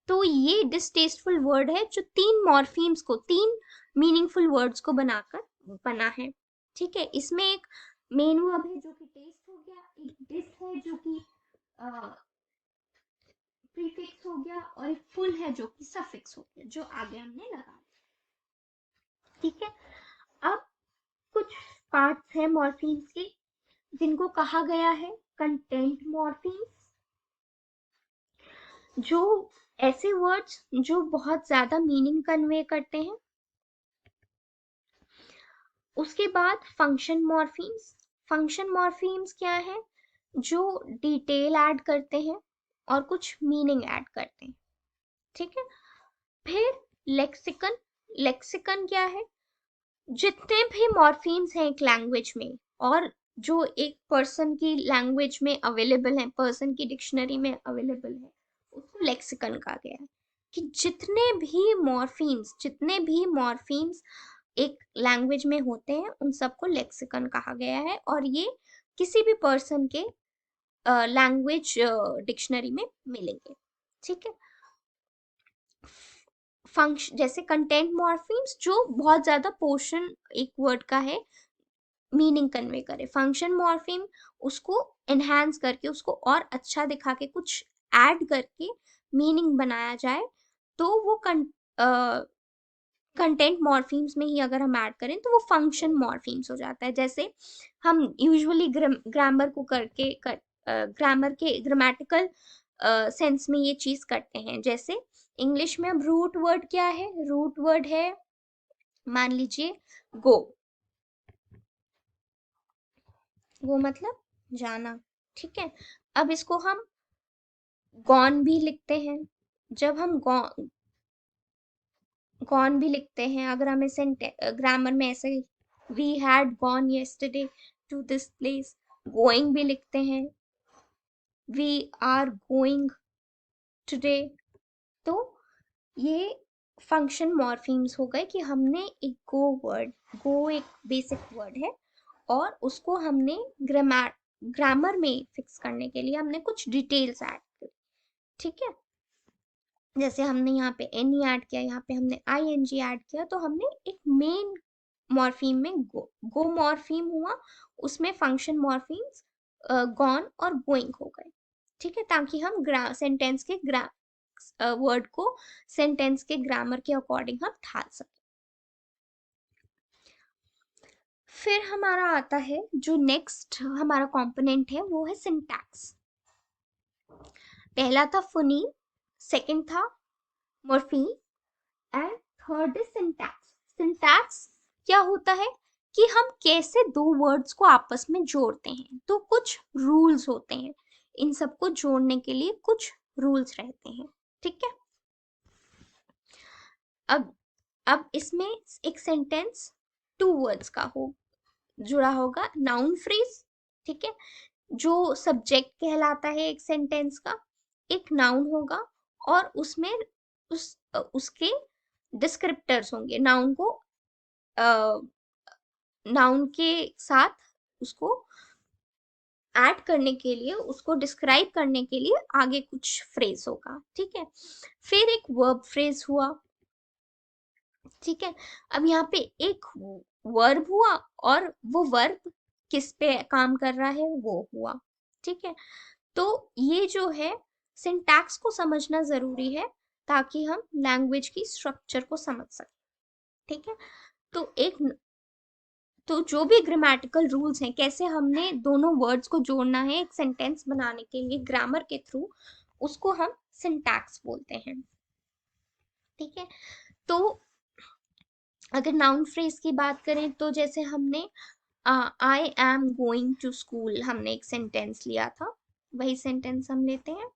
तो ये डिस्टेस्टफुल वर्ड है जो 3 मॉर्फीम्स को, 3 मीनिंगफुल वर्ड्स को बनाकर बना है। ठीक है, इसमें एक मेन वर्ब है जो कि टेस्ट हो गया, एक डिस है जो कि प्रीफिक्स हो गया, और एक फुल है जो कि सफिक्स हो गया, जो आगे हमने लगा। ठीक है, अब कुछ पार्ट्स हैं मॉर्फीम्स के जिनको कहा गया है कंटेंट मॉर्फीम्स, जो ऐसे वर्ड्स जो बहुत ज्यादा मीनिंग कन्वे करते हैं। उसके बाद फंक्शन मॉर्फीम्स। फंक्शन मॉर्फीम्स क्या है, जो डिटेल ऐड करते हैं और कुछ मीनिंग ऐड करते हैं। ठीक है, फिर लेक्सिकन। लेक्सिकन क्या है, जितने भी मॉर्फीम्स हैं एक लैंग्वेज में और जो एक पर्सन की लैंग्वेज में अवेलेबल है, पर्सन की डिक्शनरी में अवेलेबल है, उसको लेक्सिकन कहा गया है। कि जितने भी मॉर्फीम्स एक लैंग्वेज में होते हैं उन सबको लेक्सिकन कहा गया है, और ये किसी भी पर्सन के लैंग्वेज डिक्शनरी में मिलेंगे। ठीक है, फंक्शन जैसे कंटेंट मॉर्फीम्स जो बहुत ज्यादा पोर्शन एक वर्ड का है मीनिंग कन्वे करे। फंक्शन मॉर्फीम उसको एनहांस करके, उसको और अच्छा दिखा के, कुछ ऐड करके मीनिंग बनाया जाए, तो वो कंटेंट मॉर्फीम्स में ही अगर हम ऐड करें तो वो फंक्शन मॉर्फीम्स हो जाता है। जैसे हम यूजुअली ग्रामर को करके ग्रामर के ग्रामेटिकल सेंस में ये चीज करते हैं। जैसे इंग्लिश में अब रूट वर्ड क्या है, रूट वर्ड है मान लीजिए गो। गो मतलब जाना, ठीक है। अब इसको हम गॉन भी लिखते हैं। जब हम गॉन भी लिखते हैं, अगर हमें ग्रामर में ऐसे we had gone yesterday to this place, going भी लिखते हैं, वी आर गोइंग टुडे। तो ये फंक्शन मॉर्फीम्स हो गए कि हमने एक गो एक बेसिक वर्ड है, और उसको हमने ग्रामर में फिक्स करने के लिए हमने कुछ डिटेल्स ऐड करी, ठीक है। जैसे हमने यहाँ पे एनी ऐड किया, यहाँ पे हमने आई एन जी ऐड किया, तो हमने एक मेन मॉर्फीम में गो मॉर्फीम हुआ, उसमें फंक्शन मॉर्फीम्स गॉन और गोइंग हो गए, ठीक है, ताकि हम सेंटेंस के वर्ड को सेंटेंस के ग्रामर के अकॉर्डिंग हम ढाल सकें। फिर हमारा आता है जो नेक्स्ट हमारा कंपोनेंट है, वो है सिंटैक्स। पहला था फोनीम, सेकंड था morpheme, and third is syntax. Syntax क्या होता है कि हम कैसे दो वर्ड्स को आपस में जोड़ते हैं, तो कुछ रूल्स होते हैं, इन सबको जोड़ने के लिए कुछ रूल्स रहते हैं, ठीक है। अब अब इसमें एक सेंटेंस टू वर्ड्स का जुड़ा होगा, नाउन फ्रेज, ठीक है, जो सब्जेक्ट कहलाता है एक सेंटेंस का, एक नाउन होगा, और उसमें उसके डिस्क्रिप्टर्स होंगे, नाउन के साथ उसको ऐड करने के लिए, उसको डिस्क्राइब करने के लिए आगे कुछ फ्रेज होगा, ठीक है। फिर एक वर्ब फ्रेज हुआ, ठीक है। अब यहाँ पे एक वर्ब हुआ, और वो वर्ब किस पे काम कर रहा है वो हुआ, ठीक है। तो ये जो है सिंटैक्स को समझना जरूरी है, ताकि हम लैंग्वेज की स्ट्रक्चर को समझ सकें, ठीक है। तो तो जो भी ग्रामेटिकल रूल्स हैं, कैसे हमने दोनों वर्ड्स को जोड़ना है एक सेंटेंस बनाने के लिए ग्रामर के थ्रू, उसको हम सिंटैक्स बोलते हैं, ठीक है। तो अगर नाउन फ्रेज की बात करें, तो जैसे हमने I am going to school, हमने एक सेंटेंस लिया था, वही सेंटेंस हम लेते हैं।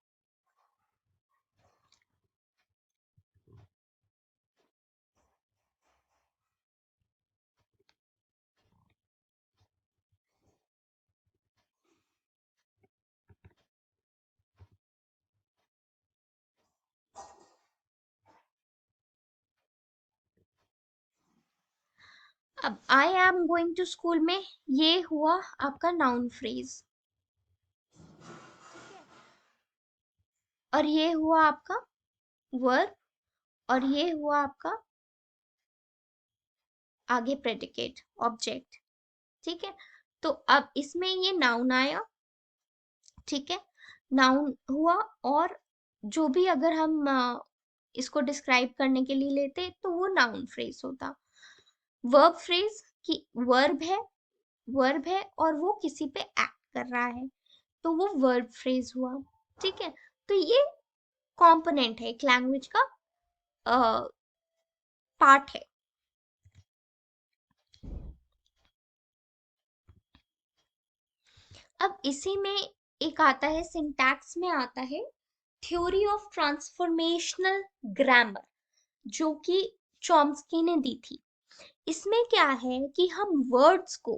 अब I am going to school में ये हुआ आपका नाउन फ्रेज, और ये हुआ आपका वर्ब, और ये हुआ आपका आगे प्रेडिकेट ऑब्जेक्ट, ठीक है। तो अब इसमें ये नाउन आया, ठीक है, नाउन हुआ, और जो भी अगर हम इसको डिस्क्राइब करने के लिए लेते तो वो नाउन फ्रेज होता। वर्ब फ्रेज की वर्ब है और वो किसी पे एक्ट कर रहा है, तो वो वर्ब फ्रेज हुआ, ठीक है। तो ये कंपोनेंट है, एक लैंग्वेज का पार्ट है। अब इसी में एक आता है, सिंटैक्स में आता है थ्योरी ऑफ ट्रांसफॉर्मेशनल ग्रामर, जो कि चॉम्स्की ने दी थी। इसमें क्या है कि हम वर्ड्स को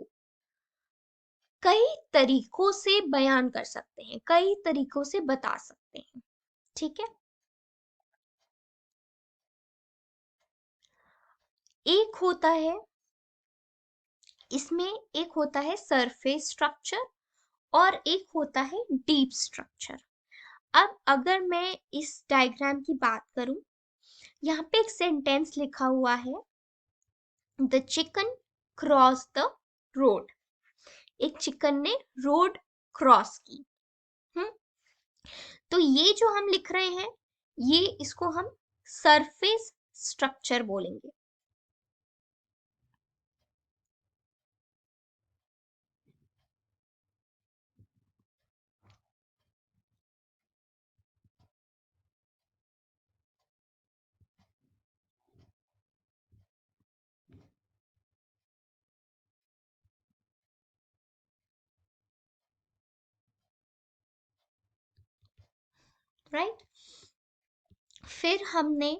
कई तरीकों से बयान कर सकते हैं, कई तरीकों से बता सकते हैं, ठीक है। एक होता है इसमें एक होता है सरफेस स्ट्रक्चर, और एक होता है डीप स्ट्रक्चर। अब अगर मैं इस डायग्राम की बात करूं, यहाँ पे एक सेंटेंस लिखा हुआ है, the chicken cross the road. एक चिकन ने रोड क्रॉस की। हम्म तो ये जो हम लिख रहे हैं, ये इसको हम सरफेस स्ट्रक्चर बोलेंगे। राइट। फिर हमने,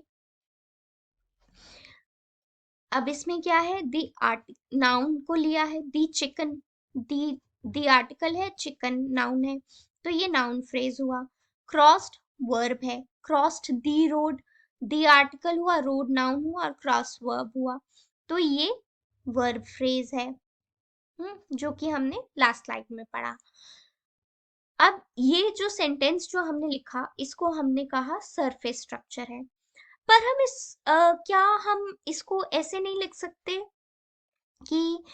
अब इसमें क्या है, दी आर्ट नाउन को लिया है, दी चिकन, दी आर्टिकल है, चिकन नाउन है, तो ये नाउन फ्रेज हुआ। क्रॉस्ड वर्ब है, क्रॉस्ड दी रोड, दी आर्टिकल हुआ, रोड नाउन हुआ और क्रॉस वर्ब हुआ, तो ये वर्ब फ्रेज है। जो कि हमने लास्ट स्लाइड में पढ़ा। अब ये जो सेंटेंस जो हमने लिखा, इसको हमने कहा सरफेस स्ट्रक्चर है। पर हम क्या हम इसको ऐसे नहीं लिख सकते कि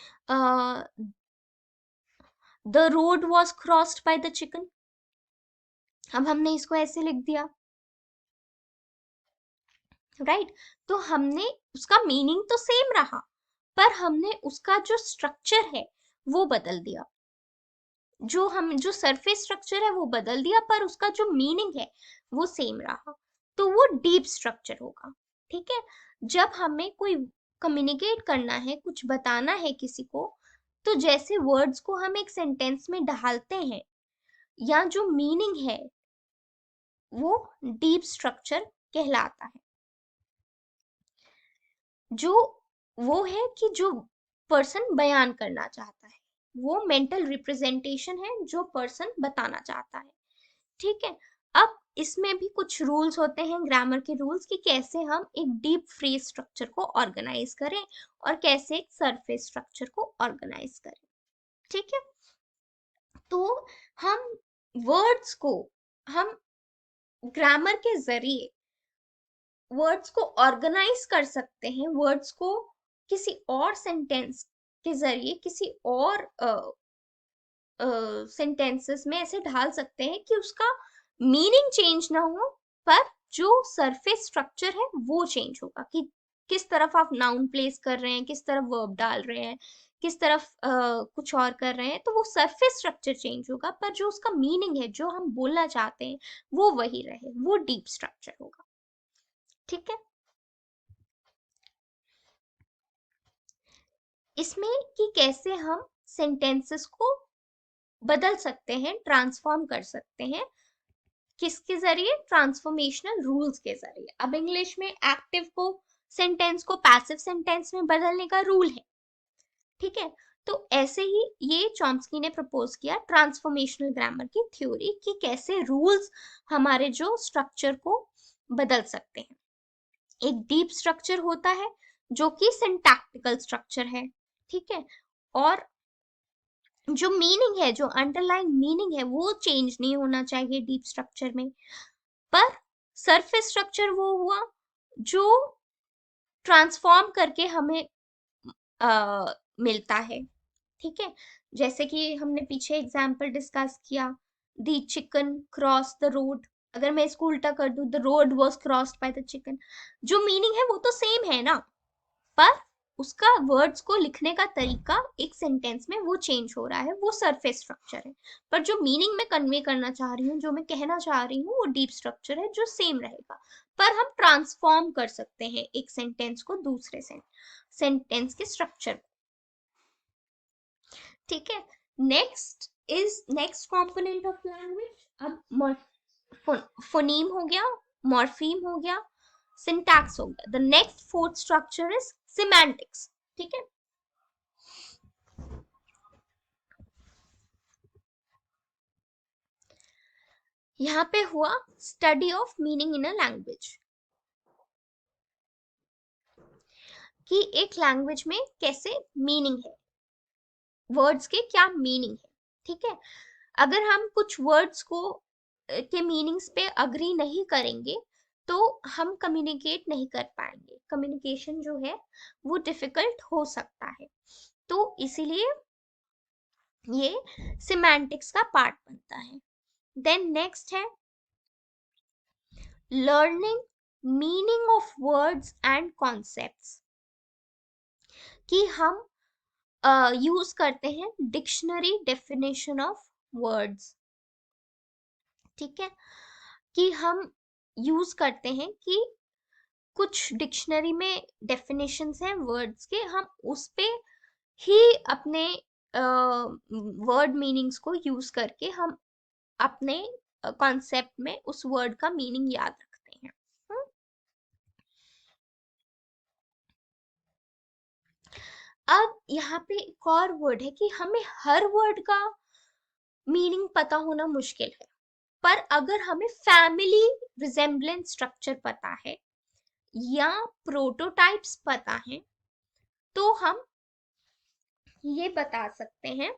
the road was crossed by the chicken? अब हमने इसको ऐसे लिख दिया, राइट? तो हमने, उसका मीनिंग तो सेम रहा, पर हमने उसका जो स्ट्रक्चर है वो बदल दिया। जो सरफेस स्ट्रक्चर है वो बदल दिया, पर उसका जो मीनिंग है वो सेम रहा, तो वो डीप स्ट्रक्चर होगा। ठीक है। जब हमें कोई कम्युनिकेट करना है, कुछ बताना है किसी को, तो जैसे वर्ड्स को हम एक सेंटेंस में ढालते हैं, या जो मीनिंग है वो डीप स्ट्रक्चर कहलाता है। जो वो है कि जो पर्सन बयान करना चाहता है, वो मेंटल रिप्रेजेंटेशन है जो पर्सन बताना चाहता है। ठीक है। अब इसमें भी कुछ रूल्स होते हैं, ग्रामर के रूल्स, कि कैसे हम एक डीप फ्रेज स्ट्रक्चर को ऑर्गेनाइज करें और कैसे एक सरफेस स्ट्रक्चर को ऑर्गेनाइज करें। ठीक है। तो हम वर्ड्स को, हम ग्रामर के जरिए वर्ड्स को ऑर्गेनाइज कर सकते हैं, वर्ड्स को किसी और सेंटेंस के जरिए, किसी और सेंटेंसेस में ऐसे ढाल सकते हैं कि उसका मीनिंग चेंज ना हो, पर जो सरफेस स्ट्रक्चर है वो चेंज होगा, कि किस तरफ आप नाउन प्लेस कर रहे हैं, किस तरफ वर्ब डाल रहे हैं, किस तरफ कुछ और कर रहे हैं, तो वो सरफेस स्ट्रक्चर चेंज होगा, पर जो उसका मीनिंग है, जो हम बोलना चाहते हैं, वो वही रहे, वो डीप स्ट्रक्चर होगा। ठीक है। इसमें कि कैसे हम सेंटेंसेस को बदल सकते हैं, ट्रांसफॉर्म कर सकते हैं, किसके जरिए? ट्रांसफॉर्मेशनल रूल्स के जरिए। अब इंग्लिश में एक्टिव को, सेंटेंस को पैसिव सेंटेंस में बदलने का रूल है। ठीक है। तो ऐसे ही ये चॉम्स्की ने प्रपोज किया ट्रांसफॉर्मेशनल ग्रामर की थ्योरी, कि कैसे रूल्स हमारे जो स्ट्रक्चर को बदल सकते हैं। एक डीप स्ट्रक्चर होता है जो कि सिंटैक्टिकल स्ट्रक्चर है। ठीक है। और जो मीनिंग है, जो अंडरलाइन मीनिंग है, वो चेंज नहीं होना चाहिए डीप स्ट्रक्चर में। पर सरफेस स्ट्रक्चर वो हुआ जो ट्रांसफॉर्म करके हमें मिलता है। ठीक है। जैसे कि हमने पीछे एग्जाम्पल डिस्कस किया, the chicken cross the road. अगर मैं इसको उल्टा कर दूं, the road was crossed by the chicken, जो मीनिंग है वो तो सेम है ना, पर उसका वर्ड्स को लिखने का तरीका एक सेंटेंस में वो चेंज हो रहा है, वो सरफेस स्ट्रक्चर है। पर जो मीनिंग मैं कन्वे करना चाह रही हूँ, जो मैं कहना चाह रही हूँ, वो डीप स्ट्रक्चर है जो सेम रहेगा। पर हम ट्रांसफॉर्म कर सकते हैं एक सेंटेंस को दूसरे सेंटेंस के स्ट्रक्चर को। ठीक है। नेक्स्ट कंपोनेंट ऑफ लैंग्वेज, अब फोनीम हो गया, मॉर्फीम हो गया, सिंटैक्स हो गया। The next fourth structure is semantics. ठीक है। यहाँ पे हुआ study of meaning in a language, कि एक लैंग्वेज में कैसे मीनिंग है, वर्ड्स के क्या मीनिंग है। ठीक है। अगर हम कुछ वर्ड्स को के मीनिंग्स पे अग्री नहीं करेंगे, तो हम कम्युनिकेट नहीं कर पाएंगे, कम्युनिकेशन जो है वो डिफिकल्ट हो सकता है। तो इसीलिए ये सिमेंटिक्स का पार्ट बनता है। देन नेक्स्ट है learning meaning of words and concepts, कि हम यूज करते हैं डिक्शनरी डेफिनेशन ऑफ वर्ड्स। ठीक है। कि हम यूज करते हैं कि कुछ डिक्शनरी में डेफिनेशंस हैं वर्ड्स के, हम उस पे ही अपने वर्ड मीनिंग्स को यूज करके हम अपने कॉन्सेप्ट में उस वर्ड का मीनिंग याद रखते हैं। हम्म? अब यहाँ पे एक और वर्ड है कि हमें हर वर्ड का मीनिंग पता होना मुश्किल है, पर अगर हमें फैमिली रिजेम्बलेंस स्ट्रक्चर पता है या प्रोटोटाइप्स पता है तो हम ये बता सकते हैं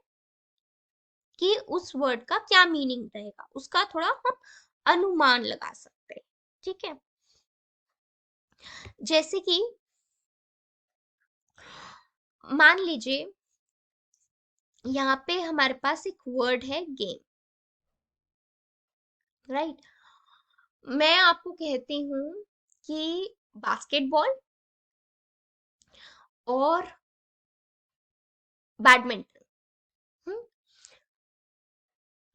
कि उस वर्ड का क्या मीनिंग रहेगा, उसका थोड़ा हम अनुमान लगा सकते हैं। ठीक है, जैसे कि मान लीजिए यहाँ पे हमारे पास एक वर्ड है गेम, राइट। मैं आपको कहती हूँ कि बास्केटबॉल और बैडमिंटन।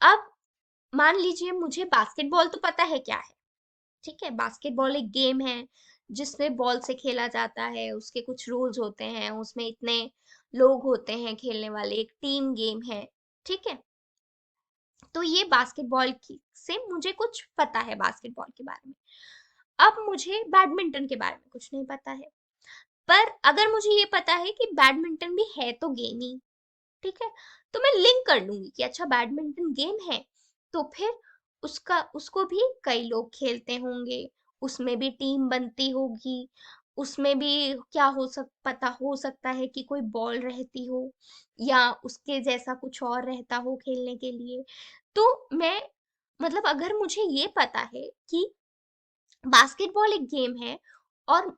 अब मान लीजिए मुझे बास्केटबॉल तो पता है क्या है, ठीक है, बास्केटबॉल एक गेम है जिसमें बॉल से खेला जाता है, उसके कुछ रूल्स होते हैं, उसमें इतने लोग होते हैं खेलने वाले, एक टीम गेम है। ठीक है, तो ये बास्केटबॉल की से मुझे कुछ पता है बास्केटबॉल के बारे में। अब मुझे बैडमिंटन के बारे में कुछ नहीं पता है, पर अगर मुझे ये पता है कि बैडमिंटन भी है तो गेम ही, ठीक है, तो मैं लिंक कर लूंगी कि अच्छा बैडमिंटन गेम है, तो फिर उसको भी कई लोग खेलते होंगे, उसमें भी टीम बनती होगी, उसमें भी क्या हो सकता है कि कोई बॉल रहती हो या उसके जैसा कुछ और रहता हो खेलने के लिए। तो मैं मतलब अगर मुझे ये पता है कि बास्केटबॉल एक गेम है और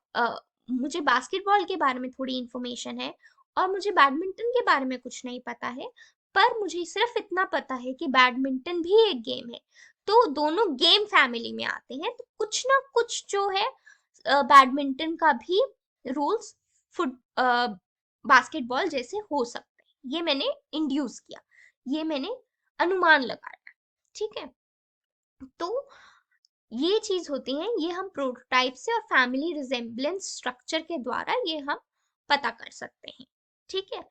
मुझे बास्केटबॉल के बारे में थोड़ी इंफॉर्मेशन है और मुझे बैडमिंटन के बारे में कुछ नहीं पता है, पर मुझे सिर्फ इतना पता है कि बैडमिंटन भी एक गेम है, तो दोनों गेम फैमिली में आते हैं, तो कुछ ना कुछ जो है बैडमिंटन का भी रूल्स फुट बास्केटबॉल जैसे हो सकते हैं। ये मैंने इंड्यूस किया, ये मैंने अनुमान लगाया। ठीक है, तो ये चीज होती है, ये हम प्रोटोटाइप से और फैमिली रिजेम्बलेंस स्ट्रक्चर के द्वारा ये हम पता कर सकते हैं। ठीक है,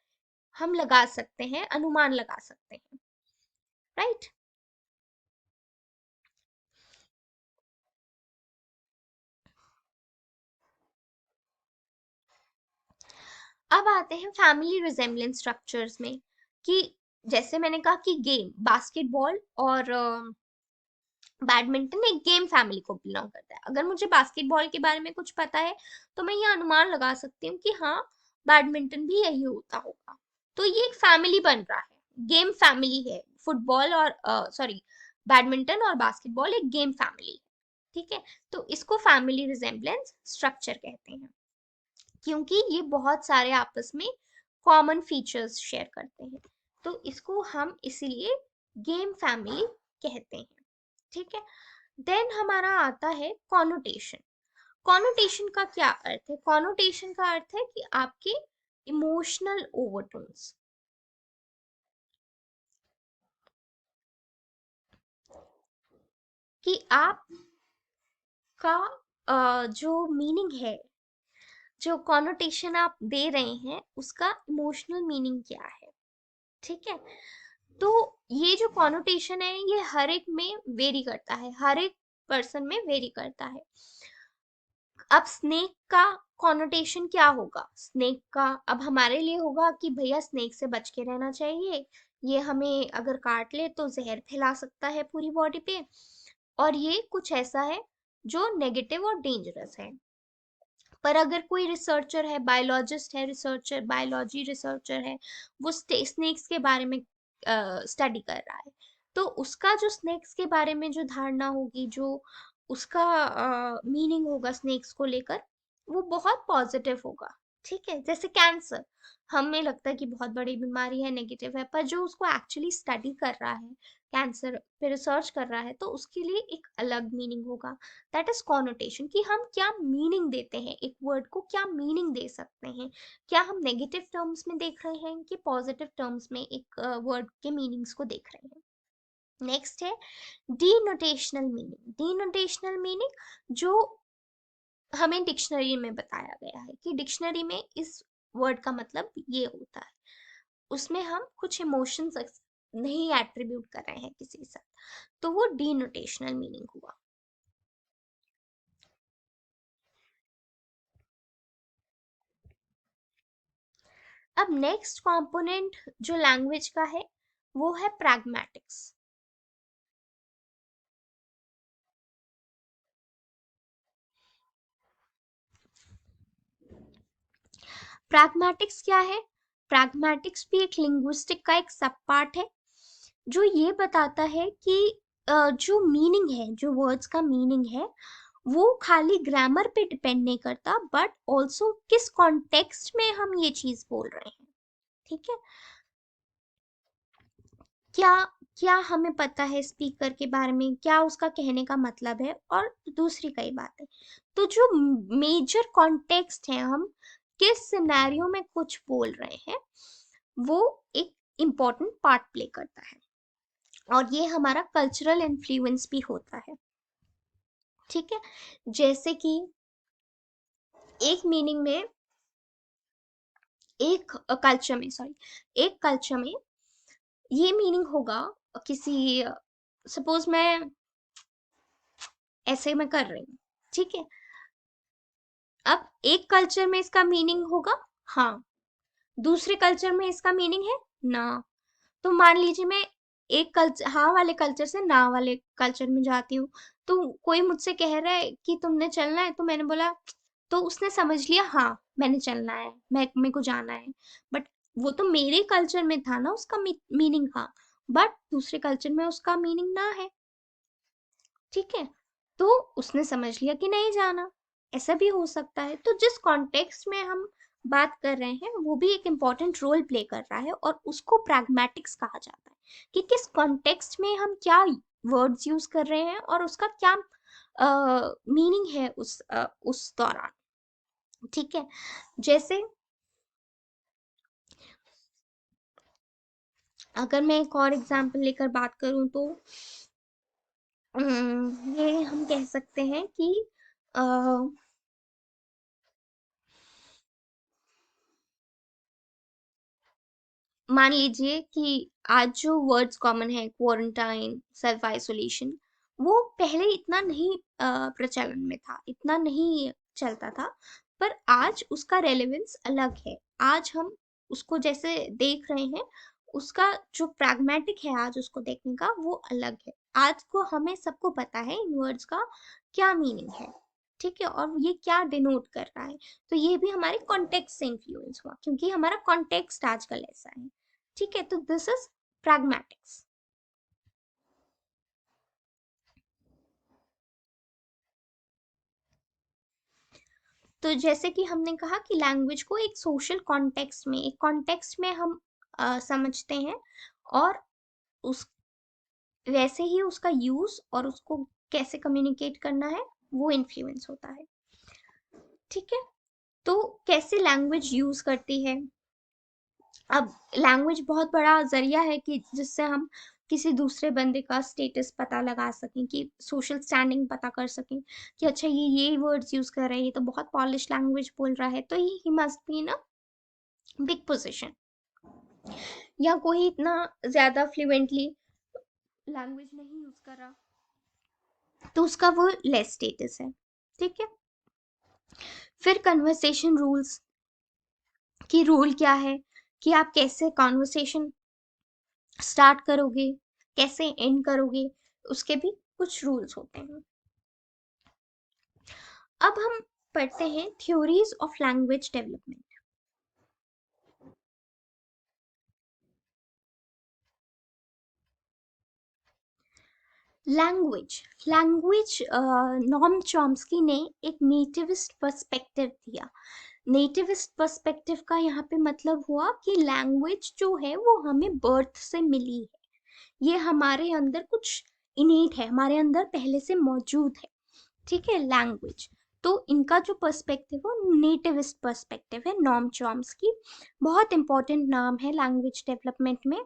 हम लगा सकते हैं, अनुमान लगा सकते हैं, राइट। अब आते हैं फैमिली रिजेम्बलेंस स्ट्रक्चर्स में, कि जैसे मैंने कहा कि गेम बास्केटबॉल और बैडमिंटन एक गेम फैमिली को बिलोंग करता है। अगर मुझे बास्केटबॉल के बारे में कुछ पता है तो मैं ये अनुमान लगा सकती हूँ कि हाँ बैडमिंटन भी यही होता होगा, तो ये एक फैमिली बन रहा है, गेम फैमिली है। फुटबॉल और सॉरी बैडमिंटन और बास्केटबॉल एक गेम फैमिली है। ठीक है, तो इसको फैमिली रिजेम्बलेंस स्ट्रक्चर कहते हैं, क्योंकि ये बहुत सारे आपस में कॉमन फीचर्स शेयर करते हैं, तो इसको हम इसीलिए गेम फैमिली कहते हैं। ठीक है, देन हमारा आता है कॉनोटेशन। कॉनोटेशन का क्या अर्थ है? कॉनोटेशन का अर्थ है कि आपके इमोशनल ओवरटोन्स, कि आपका जो मीनिंग है, जो कॉनोटेशन आप दे रहे हैं, उसका इमोशनल मीनिंग क्या है। ठीक है, तो ये जो कॉनोटेशन है ये हर एक में वेरी करता है, हर एक पर्सन में वेरी करता है। अब स्नेक का कॉनोटेशन क्या होगा? स्नेक का अब हमारे लिए होगा कि भैया स्नेक से बच के रहना चाहिए, ये हमें अगर काट ले तो जहर फैला सकता है पूरी बॉडी पे, और ये कुछ ऐसा है जो नेगेटिव और डेंजरस है। पर अगर कोई रिसर्चर है, बायोलॉजिस्ट है, रिसर्चर बायोलॉजी रिसर्चर है, वो स्नेक्स के बारे में स्टडी कर रहा है, तो उसका जो स्नेक्स के बारे में जो धारणा होगी, जो उसका मीनिंग होगा स्नेक्स को लेकर, वो बहुत पॉजिटिव होगा। ठीक है, जैसे कैंसर, हमें लगता है कि बहुत बड़ी बीमारी है, नेगेटिव है, पर जो उसको एक्चुअली स्टडी कर रहा है, कैंसर पे रिसर्च कर रहा है, तो उसके लिए एक अलग मीनिंग होगा। दैट इज कॉनोटेशन, कि हम क्या मीनिंग देते हैं एक वर्ड को, क्या मीनिंग दे सकते हैं, क्या हम नेगेटिव टर्म्स में देख रहे हैं कि पॉजिटिव टर्म्स में एक वर्ड के मीनिंग्स को देख रहे हैं। नेक्स्ट है डीनोटेशनल मीनिंग। डीनोटेशनल मीनिंग जो हमें डिक्शनरी में बताया गया है, कि डिक्शनरी में इस वर्ड का मतलब ये होता है, उसमें हम कुछ इमोशंस नहीं एट्रीब्यूट कर रहे हैं किसी के साथ, तो वो डिनोटेशनल मीनिंग हुआ। अब नेक्स्ट कंपोनेंट जो लैंग्वेज का है वो है प्रैग्मेटिक्स। प्रैग्मेटिक्स क्या है? प्रैग्मेटिक्स भी एक लिंग्विस्टिक का एक सब पार्ट है, जो ये बताता है कि जो मीनिंग है, जो वर्ड्स का मीनिंग है, वो खाली ग्रामर पे डिपेंड नहीं करता, बट ऑल्सो किस कॉन्टेक्स्ट में हम ये चीज बोल रहे हैं। ठीक है, क्या क्या हमें पता है स्पीकर के बारे में, क्या उसका कहने का मतलब है, और दूसरी कई बातें। तो जो मेजर कॉन्टेक्स्ट है, हम किस सिनेरियो में कुछ बोल रहे हैं, वो एक इम्पोर्टेंट पार्ट प्ले करता है, और ये हमारा कल्चरल इन्फ्लुएंस भी होता है। ठीक है, जैसे कि एक मीनिंग में, एक कल्चर में, सॉरी, एक कल्चर में ये मीनिंग होगा, किसी, सपोज मैं ऐसे में कर रही हूँ, ठीक है, अब एक कल्चर में इसका मीनिंग होगा हाँ, दूसरे कल्चर में इसका मीनिंग है ना। तो मान लीजिए मैं एक कल्चर, हाँ वाले कल्चर से ना वाले कल्चर में जाती हूँ, तो कोई मुझसे कह रहा है कि तुमने चलना है, तो मैंने बोला, तो उसने समझ लिया हाँ मैंने चलना है, मैं मेरे को जाना है, बट वो तो मेरे कल्चर में था ना, उसका मीनिंग था, बट दूसरे कल्चर में उसका मीनिंग ना है। ठीक है, तो उसने समझ लिया कि नहीं जाना, ऐसा भी हो सकता है। तो जिस कॉन्टेक्स्ट में हम बात कर रहे हैं वो भी एक इम्पॉर्टेंट रोल प्ले कर रहा है, और उसको प्रैग्मेटिक्स कहा जाता है, कि किस कॉन्टेक्स्ट में हम क्या वर्ड्स यूज कर रहे हैं और उसका क्या मीनिंग है उस दौरान। ठीक है, जैसे अगर मैं एक और एग्जांपल लेकर बात करूं तो ये हम कह सकते हैं कि अ, मान लीजिए कि आज जो वर्ड्स कॉमन है, क्वारंटाइन, सेल्फ आइसोलेशन, वो पहले इतना नहीं प्रचलन में था, इतना नहीं चलता था, पर आज उसका रेलेवेंस अलग है। आज हम उसको जैसे देख रहे हैं, उसका जो प्रैग्मेटिक है आज उसको देखने का, वो अलग है। आज को हमें सबको पता है इन वर्ड्स का क्या मीनिंग है, ठीक है, और ये क्या डिनोट कर रहा है। तो ये भी हमारे कॉन्टेक्स्ट से इन्फ्लुएंस हुआ, क्योंकि हमारा कॉन्टेक्स्ट आजकल ऐसा है। ठीक है, तो दिस इज प्रैग्मेटिक्स। तो जैसे कि हमने कहा कि लैंग्वेज को एक सोशल कॉन्टेक्स्ट में, एक कॉन्टेक्स्ट में हम समझते हैं, और उस वैसे ही उसका यूज और उसको कैसे कम्युनिकेट करना है वो इन्फ्लुएंस होता है। ठीक है, तो कैसे लैंग्वेज यूज करती है। अब लैंग्वेज बहुत बड़ा जरिया है कि जिससे हम किसी दूसरे बंदे का स्टेटस पता लगा सकें, कि सोशल स्टैंडिंग पता कर सकें, कि अच्छा ये वर्ड्स यूज कर रहा है, ये तो बहुत पॉलिश लैंग्वेज बोल रहा है, तो he must be in a big position. या कोई इतना ज्यादा फ्लुएंटली लैंग्वेज नहीं यूज कर रहा, तो उसका वो लेस स्टेटस है। ठीक है, फिर कन्वर्सेशन रूल्स, की रूल क्या है, कि आप कैसे कॉन्वर्सेशन स्टार्ट करोगे, कैसे एंड करोगे, उसके भी कुछ रूल्स होते हैं। अब हम पढ़ते हैं theories of language development. Language language Noam Chomsky ने एक नेटिविस्ट पर्सपेक्टिव दिया। नेटिविस्ट पर्सपेक्टिव का यहाँ पे मतलब हुआ कि लैंग्वेज जो है वो हमें बर्थ से मिली है, ये हमारे अंदर कुछ इनेट है, हमारे अंदर पहले से मौजूद है। ठीक है, लैंग्वेज, तो इनका जो पर्सपेक्टिव है वो नेटिविस्ट पर्सपेक्टिव है, नॉम चॉम्स्की, बहुत इंपॉर्टेंट नाम है लैंग्वेज डेवलपमेंट में।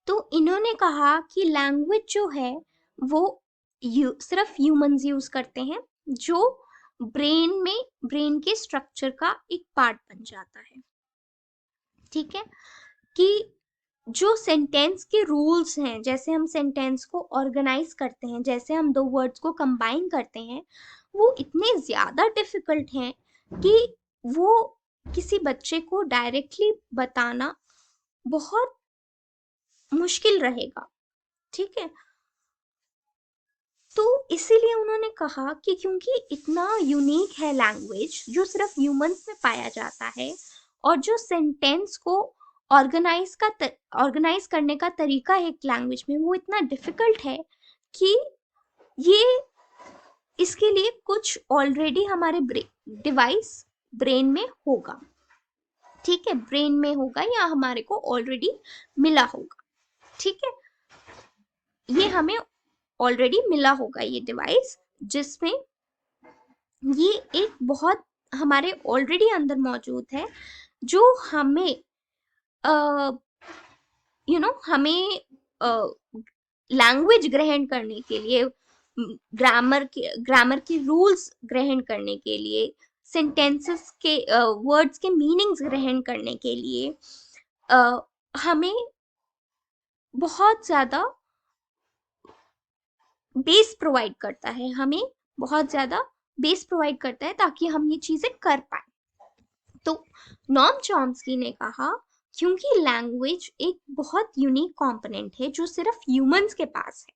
तो इन्होंने कहा कि लैंग्वेज जो है वो सिर्फ ह्यूमंस यूज करते हैं, जो ब्रेन के स्ट्रक्चर का एक पार्ट बन जाता है। ठीक है, कि जो सेंटेंस के रूल्स हैं, जैसे हम सेंटेंस को ऑर्गेनाइज करते हैं, जैसे हम दो वर्ड्स को कंबाइन करते हैं, वो इतने ज्यादा डिफिकल्ट हैं कि वो किसी बच्चे को डायरेक्टली बताना बहुत मुश्किल रहेगा। ठीक है, तो इसीलिए उन्होंने कहा कि क्योंकि इतना यूनिक है लैंग्वेज, जो सिर्फ ह्यूमंस में पाया जाता है, और जो सेंटेंस को ऑर्गेनाइज करने का तरीका है एक लैंग्वेज में, वो इतना डिफिकल्ट है कि ये इसके लिए कुछ ऑलरेडी हमारे डिवाइस ब्रेन में होगा। ठीक है, ब्रेन में होगा या हमारे को ऑलरेडी मिला होगा। ठीक है, ये हमें ऑलरेडी मिला होगा ये डिवाइस, जिसमें ये एक बहुत हमारे ऑलरेडी अंदर मौजूद है, जो हमें हमें लैंग्वेज ग्रहण करने के लिए, ग्रामर के रूल्स ग्रहण करने के लिए, सेंटेंसेस के वर्ड्स के मीनिंग्स ग्रहण करने के लिए हमें बहुत ज्यादा बेस प्रोवाइड करता है, हमें बहुत ज्यादा बेस प्रोवाइड करता है ताकि हम ये चीजें कर पाए। तो नॉम चॉम्स्की ने कहा क्योंकि लैंग्वेज एक बहुत यूनिक कंपोनेंट है जो सिर्फ ह्यूमंस के पास है।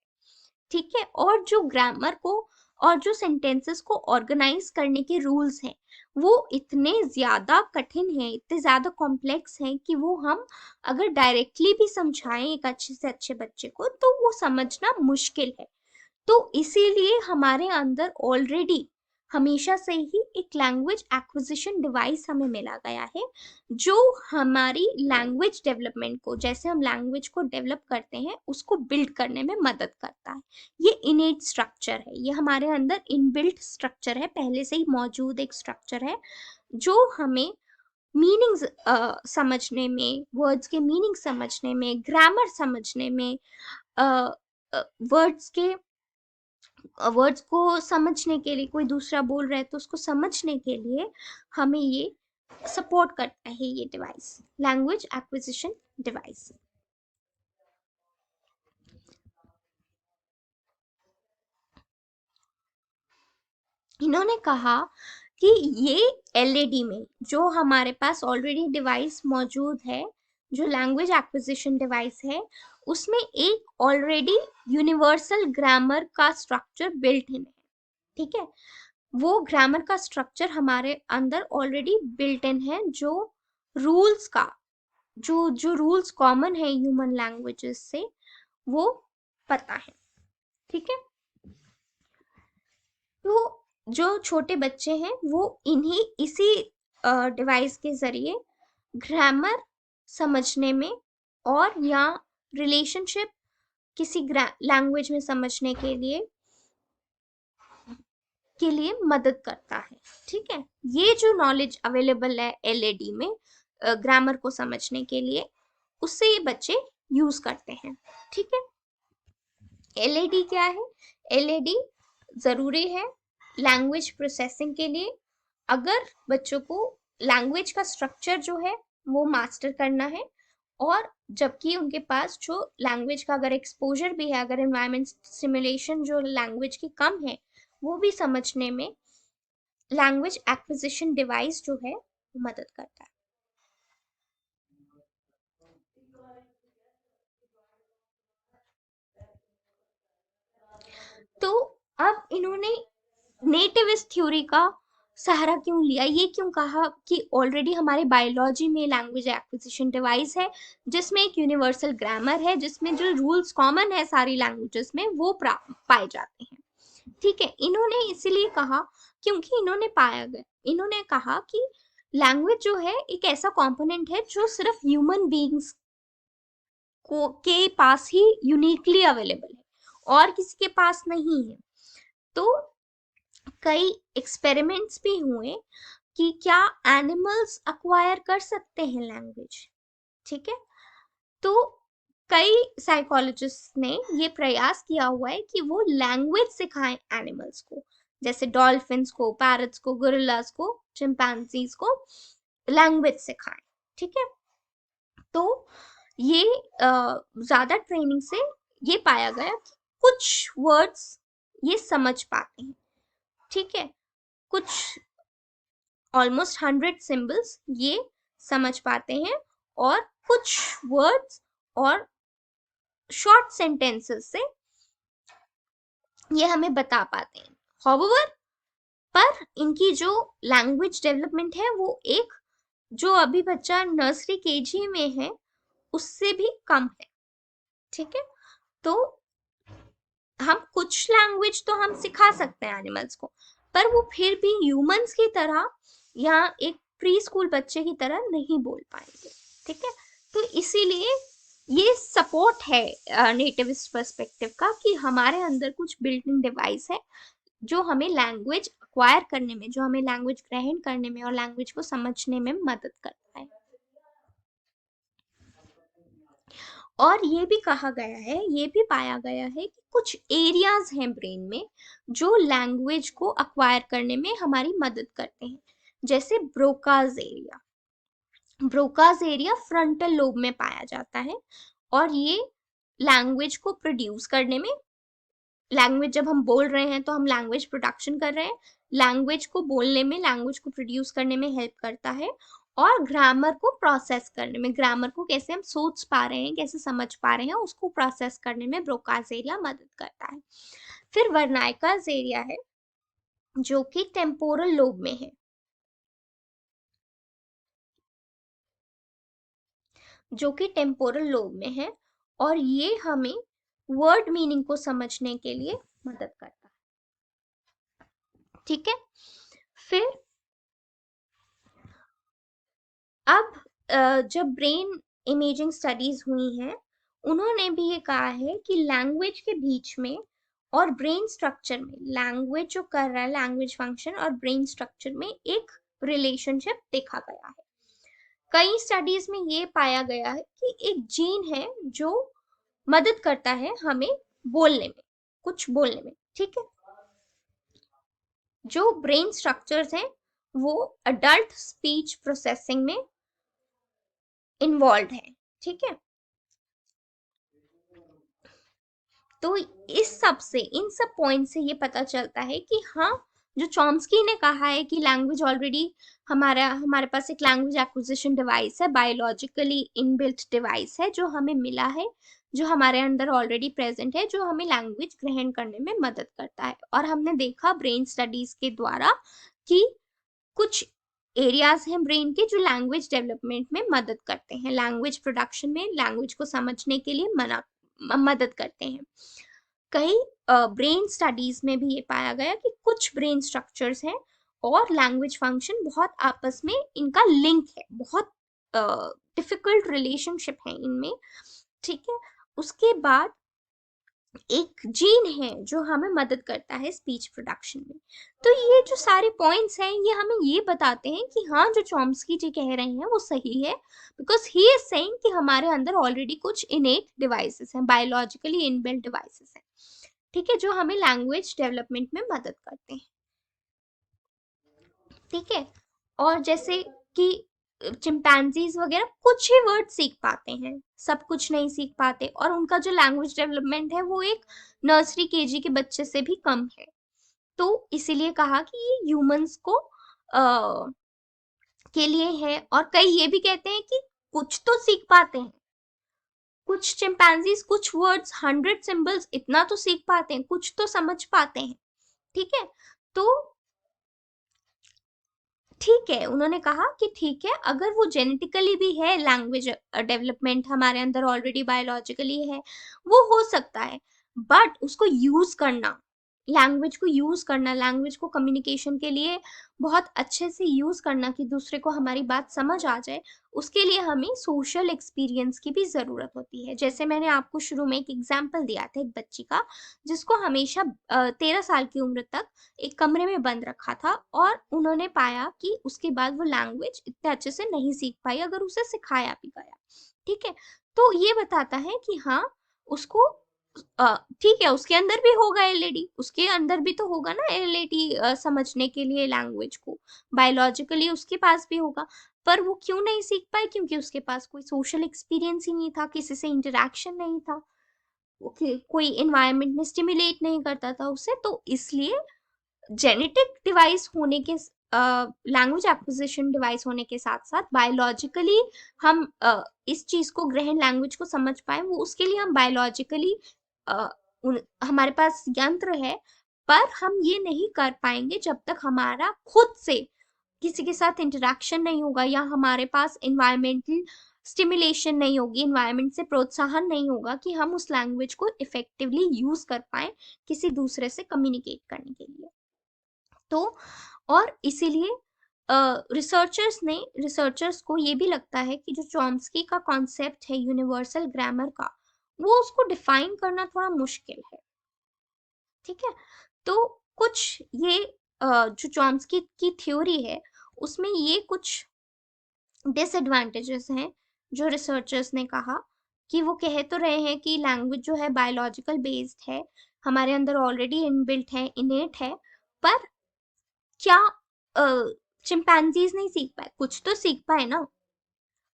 ठीक है, और जो ग्रामर को और जो सेंटेंसेस को ऑर्गेनाइज करने के रूल्स हैं, वो इतने ज्यादा कठिन हैं, इतने ज्यादा कॉम्प्लेक्स हैं कि वो हम अगर डायरेक्टली भी समझाएं एक अच्छे से अच्छे बच्चे को, तो वो समझना मुश्किल है। तो इसीलिए हमारे अंदर ऑलरेडी हमेशा से ही एक लैंग्वेज एक्विजिशन डिवाइस हमें मिला गया है, जो हमारी लैंग्वेज डेवलपमेंट को, जैसे हम लैंग्वेज को डेवलप करते हैं, उसको बिल्ड करने में मदद करता है। ये इनेट स्ट्रक्चर है, ये हमारे अंदर इनबिल्ट स्ट्रक्चर है, पहले से ही मौजूद एक स्ट्रक्चर है, जो हमें मीनिंग्स समझने में, वर्ड्स के मीनिंग समझने में, ग्रामर समझने में, वर्ड्स के वर्ड्स को समझने के लिए, कोई दूसरा बोल रहा है तो उसको समझने के लिए हमें ये सपोर्ट करता है, ये डिवाइस, लैंग्वेज एक्विजिशन डिवाइस। इन्होंने कहा कि ये एलएडी में जो हमारे पास ऑलरेडी डिवाइस मौजूद है, जो लैंग्वेज एक्विजिशन डिवाइस है, उसमें एक ऑलरेडी यूनिवर्सल ग्रामर का स्ट्रक्चर बिल्ट इन है। ठीक है, वो ग्रामर का स्ट्रक्चर हमारे अंदर ऑलरेडी बिल्ट इन है, जो रूल्स का, जो जो रूल्स कॉमन है ह्यूमन लैंग्वेजेस से, वो पता है। ठीक है, तो जो छोटे बच्चे हैं वो इसी डिवाइस के जरिए ग्रामर समझने में, और या रिलेशनशिप किसी लैंग्वेज में समझने के लिए मदद करता है। ठीक है, ये जो नॉलेज अवेलेबल है एलएडी में ग्रामर को समझने के लिए, उससे ये बच्चे यूज करते हैं। ठीक है, एलएडी क्या है? एलएडी जरूरी है लैंग्वेज प्रोसेसिंग के लिए। अगर बच्चों को लैंग्वेज का स्ट्रक्चर जो है वो मास्टर करना है, और जबकि उनके पास जो लैंग्वेज का अगर एक्सपोजर भी है, अगर एनवायरमेंट स्टिमुलेशन जो लैंग्वेज की कम है, वो भी समझने में लैंग्वेज एक्विजिशन डिवाइस जो है वो मदद करता है। तो अब इन्होंने नेटिविस्ट थ्योरी का सहारा क्यों लिया, ये क्यों कहा कि ऑलरेडी हमारे बायोलॉजी में लैंग्वेज एक्विजिशन डिवाइस है, जिसमें एक यूनिवर्सल ग्रामर है, जिसमें जो रूल्स कॉमन है सारी लैंग्वेजेस में वो पाए जाते हैं। ठीक है, इन्होंने इसीलिए कहा क्योंकि इन्होंने कहा कि लैंग्वेज जो है एक ऐसा कंपोनेंट है जो सिर्फ ह्यूमन बीइंग्स को के पास ही यूनिकली अवेलेबल है, और किसी के पास नहीं है। तो कई एक्सपेरिमेंट्स भी हुए कि क्या एनिमल्स अक्वायर कर सकते हैं लैंग्वेज। ठीक है, तो कई साइकोलॉजिस्ट ने ये प्रयास किया हुआ है कि वो लैंग्वेज सिखाएं एनिमल्स को, जैसे डॉल्फिन्स को, पैरट्स को, गोरिल्लास को, चिंपैंजीज को लैंग्वेज सिखाएं। ठीक है, तो ये ज्यादा ट्रेनिंग से ये पाया गया कि कुछ वर्ड्स ये समझ पाते हैं, ठीक है, कुछ ऑलमोस्ट 100 सिंबल्स ये समझ पाते हैं, और कुछ वर्ड्स और शॉर्ट सेंटेंसेस से ये हमें बता पाते हैं। हाउएवर, पर इनकी जो लैंग्वेज डेवलपमेंट है वो एक, जो अभी बच्चा नर्सरी केजी में है उससे भी कम है, ठीक है। तो हम कुछ लैंग्वेज तो हम सिखा सकते हैं एनिमल्स को, पर वो फिर भी ह्यूमंस की तरह या एक प्री स्कूल बच्चे की तरह नहीं बोल पाएंगे, ठीक है। तो इसीलिए ये सपोर्ट है नेटिविस्ट पर्सपेक्टिव का कि हमारे अंदर कुछ बिल्ट इन डिवाइस है जो हमें लैंग्वेज अक्वायर करने में, जो हमें लैंग्वेज ग्रहण करने में और लैंग्वेज को समझने में मदद करता है। और ये भी कहा गया है, ये भी पाया गया है कि कुछ एरियाज हैं ब्रेन में जो लैंग्वेज को अक्वायर करने में हमारी मदद करते हैं, जैसे Broca's area. Broca's area frontal lobe में पाया जाता है, और ये लैंग्वेज को प्रोड्यूस करने में, लैंग्वेज जब हम बोल रहे हैं तो हम लैंग्वेज प्रोडक्शन कर रहे हैं, लैंग्वेज को बोलने में, लैंग्वेज को प्रोड्यूस करने में हेल्प करता है, और ग्रामर को प्रोसेस करने में, ग्रामर को कैसे हम सोच पा रहे हैं, कैसे समझ पा रहे हैं, उसको प्रोसेस करने में ब्रोकास एरिया मदद करता है। फिर वर्नाइकास एरिया है जो कि टेम्पोरल लोब में है, जो कि टेम्पोरल लोब में है, और ये हमें वर्ड मीनिंग को समझने के लिए मदद करता है, ठीक है। फिर अब जब ब्रेन इमेजिंग स्टडीज हुई हैं, उन्होंने भी ये कहा है कि लैंग्वेज के बीच में और ब्रेन स्ट्रक्चर में, लैंग्वेज जो कर रहा है, लैंग्वेज फंक्शन और ब्रेन स्ट्रक्चर में एक रिलेशनशिप देखा गया है। कई स्टडीज में ये पाया गया है कि एक जीन है जो मदद करता है हमें बोलने में, कुछ बोलने में, ठीक है। जो ब्रेन स्ट्रक्चर्स हैं वो अडल्ट स्पीच प्रोसेसिंग में इन्वॉल्व है, ठीक है। तो इस सब से, इन सब पॉइंट से ये पता चलता है कि हाँ, जो चॉम्स्की ने कहा है कि लैंग्वेज ऑलरेडी हमारे पास एक लैंग्वेज एक्विजिशन डिवाइस है, बायोलॉजिकली इनबिल्ट डिवाइस है जो हमें मिला है, जो हमारे अंदर ऑलरेडी प्रेजेंट है, जो हमें लैंग्वेज ग्रहण करने में मदद करता है। और हमने देखा ब्रेन स्टडीज के द्वारा कि कुछ एरियाज हैं ब्रेन के जो लैंग्वेज डेवलपमेंट में मदद करते हैं, लैंग्वेज प्रोडक्शन में, लैंग्वेज को समझने के लिए मदद करते हैं। कई ब्रेन स्टडीज में भी ये पाया गया कि कुछ ब्रेन स्ट्रक्चर्स हैं और लैंग्वेज फंक्शन बहुत आपस में इनका लिंक है, बहुत डिफिकल्ट रिलेशनशिप है इनमें, ठीक है। उसके बाद एक जीन है जो हमें मदद करता है स्पीच प्रोडक्शन में। तो ये जो सारे पॉइंट्स हैं ये हमें ये बताते हैं कि हाँ, जो चॉम्स्की जी कह रहे हैं वो सही है, बिकॉज ही इज सेइंग कि हमारे अंदर ऑलरेडी कुछ इनेट डिवाइसेस हैं, बायोलॉजिकली इनबिल्ट डिवाइसेस हैं, ठीक है, जो हमें लैंग्वेज डेवलपमेंट में मदद करते हैं, ठीक है। और जैसे कि चिंपैंजीज वगैरह कुछ ही वर्ड सीख पाते हैं, सब कुछ नहीं सीख पाते, और उनका जो लैंग्वेज डेवलपमेंट है वो एक नर्सरी केजी के बच्चे से भी कम है। तो इसीलिए कहा कि ये ह्यूमंस को के लिए है। और कई ये भी कहते हैं कि कुछ तो सीख पाते हैं, कुछ चिंपैंजीज कुछ वर्ड्स, 100 सिंबल्स इतना तो सीख पाते हैं, कुछ तो समझ पाते हैं, ठीक है। तो ठीक है, उन्होंने कहा कि ठीक है, अगर वो जेनेटिकली भी है, लैंग्वेज डेवलपमेंट हमारे अंदर ऑलरेडी बायोलॉजिकली है, वो हो सकता है, बट उसको यूज करना, लैंग्वेज को यूज करना, लैंग्वेज को कम्युनिकेशन के लिए बहुत अच्छे से यूज करना कि दूसरे को हमारी बात समझ आ जाए, उसके लिए हमें सोशल एक्सपीरियंस की भी जरूरत होती है। जैसे मैंने आपको शुरू में एक एग्जाम्पल दिया था एक बच्ची का, जिसको हमेशा 13 साल की उम्र तक एक कमरे में बंद रखा था, और उन्होंने पाया कि उसके बाद वो लैंग्वेज इतने अच्छे से नहीं सीख पाई अगर उसे सिखाया भी गया, ठीक है। तो ये बताता है कि हाँ, उसको ठीक है, उसके अंदर भी होगा एलएडी, उसके अंदर भी तो होगा ना एलएडी समझने के लिए लैंग्वेज को, बायोलॉजिकली उसके पास भी होगा, पर वो क्यों नहीं सीख पाए? क्योंकि उसके पास कोई सोशल एक्सपीरियंस ही नहीं था, किसी से इंटरेक्शन नहीं था, कोई एनवायरनमेंट में स्टिमुलेट नहीं करता था उसे, तो इसलिए जेनेटिक डिवाइस होने के लैंग्वेज एक्विजिशन डिवाइस होने के साथ साथ बायोलॉजिकली हम इस चीज को ग्रहण लैंग्वेज को समझ पाए, वो उसके लिए हम बायोलॉजिकली हमारे पास यंत्र है, पर हम ये नहीं कर पाएंगे जब तक हमारा खुद से किसी के साथ इंटरेक्शन नहीं होगा या हमारे पास इन्वायरमेंटल स्टिमुलेशन नहीं होगी, इन्वायरमेंट से प्रोत्साहन नहीं होगा कि हम उस लैंग्वेज को इफेक्टिवली यूज कर पाए किसी दूसरे से कम्युनिकेट करने के लिए। तो और इसीलिए रिसर्चर्स को ये भी लगता है कि जो चॉम्स्की का कॉन्सेप्ट है यूनिवर्सल ग्रामर का, वो उसको डिफाइन करना थोड़ा मुश्किल है। ठीक है, तो कुछ ये जो चॉम्स्की की थ्योरी है उसमें ये कुछ डिसएडवांटेजेस हैं जो रिसर्चर्स ने कहा, कि वो कह तो रहे हैं कि लैंग्वेज जो है बायोलॉजिकल बेस्ड है, हमारे अंदर ऑलरेडी इनबिल्ट है, इनेट है, पर क्या चिंपैंजीज नहीं सीख पाए? कुछ तो सीख पाए ना।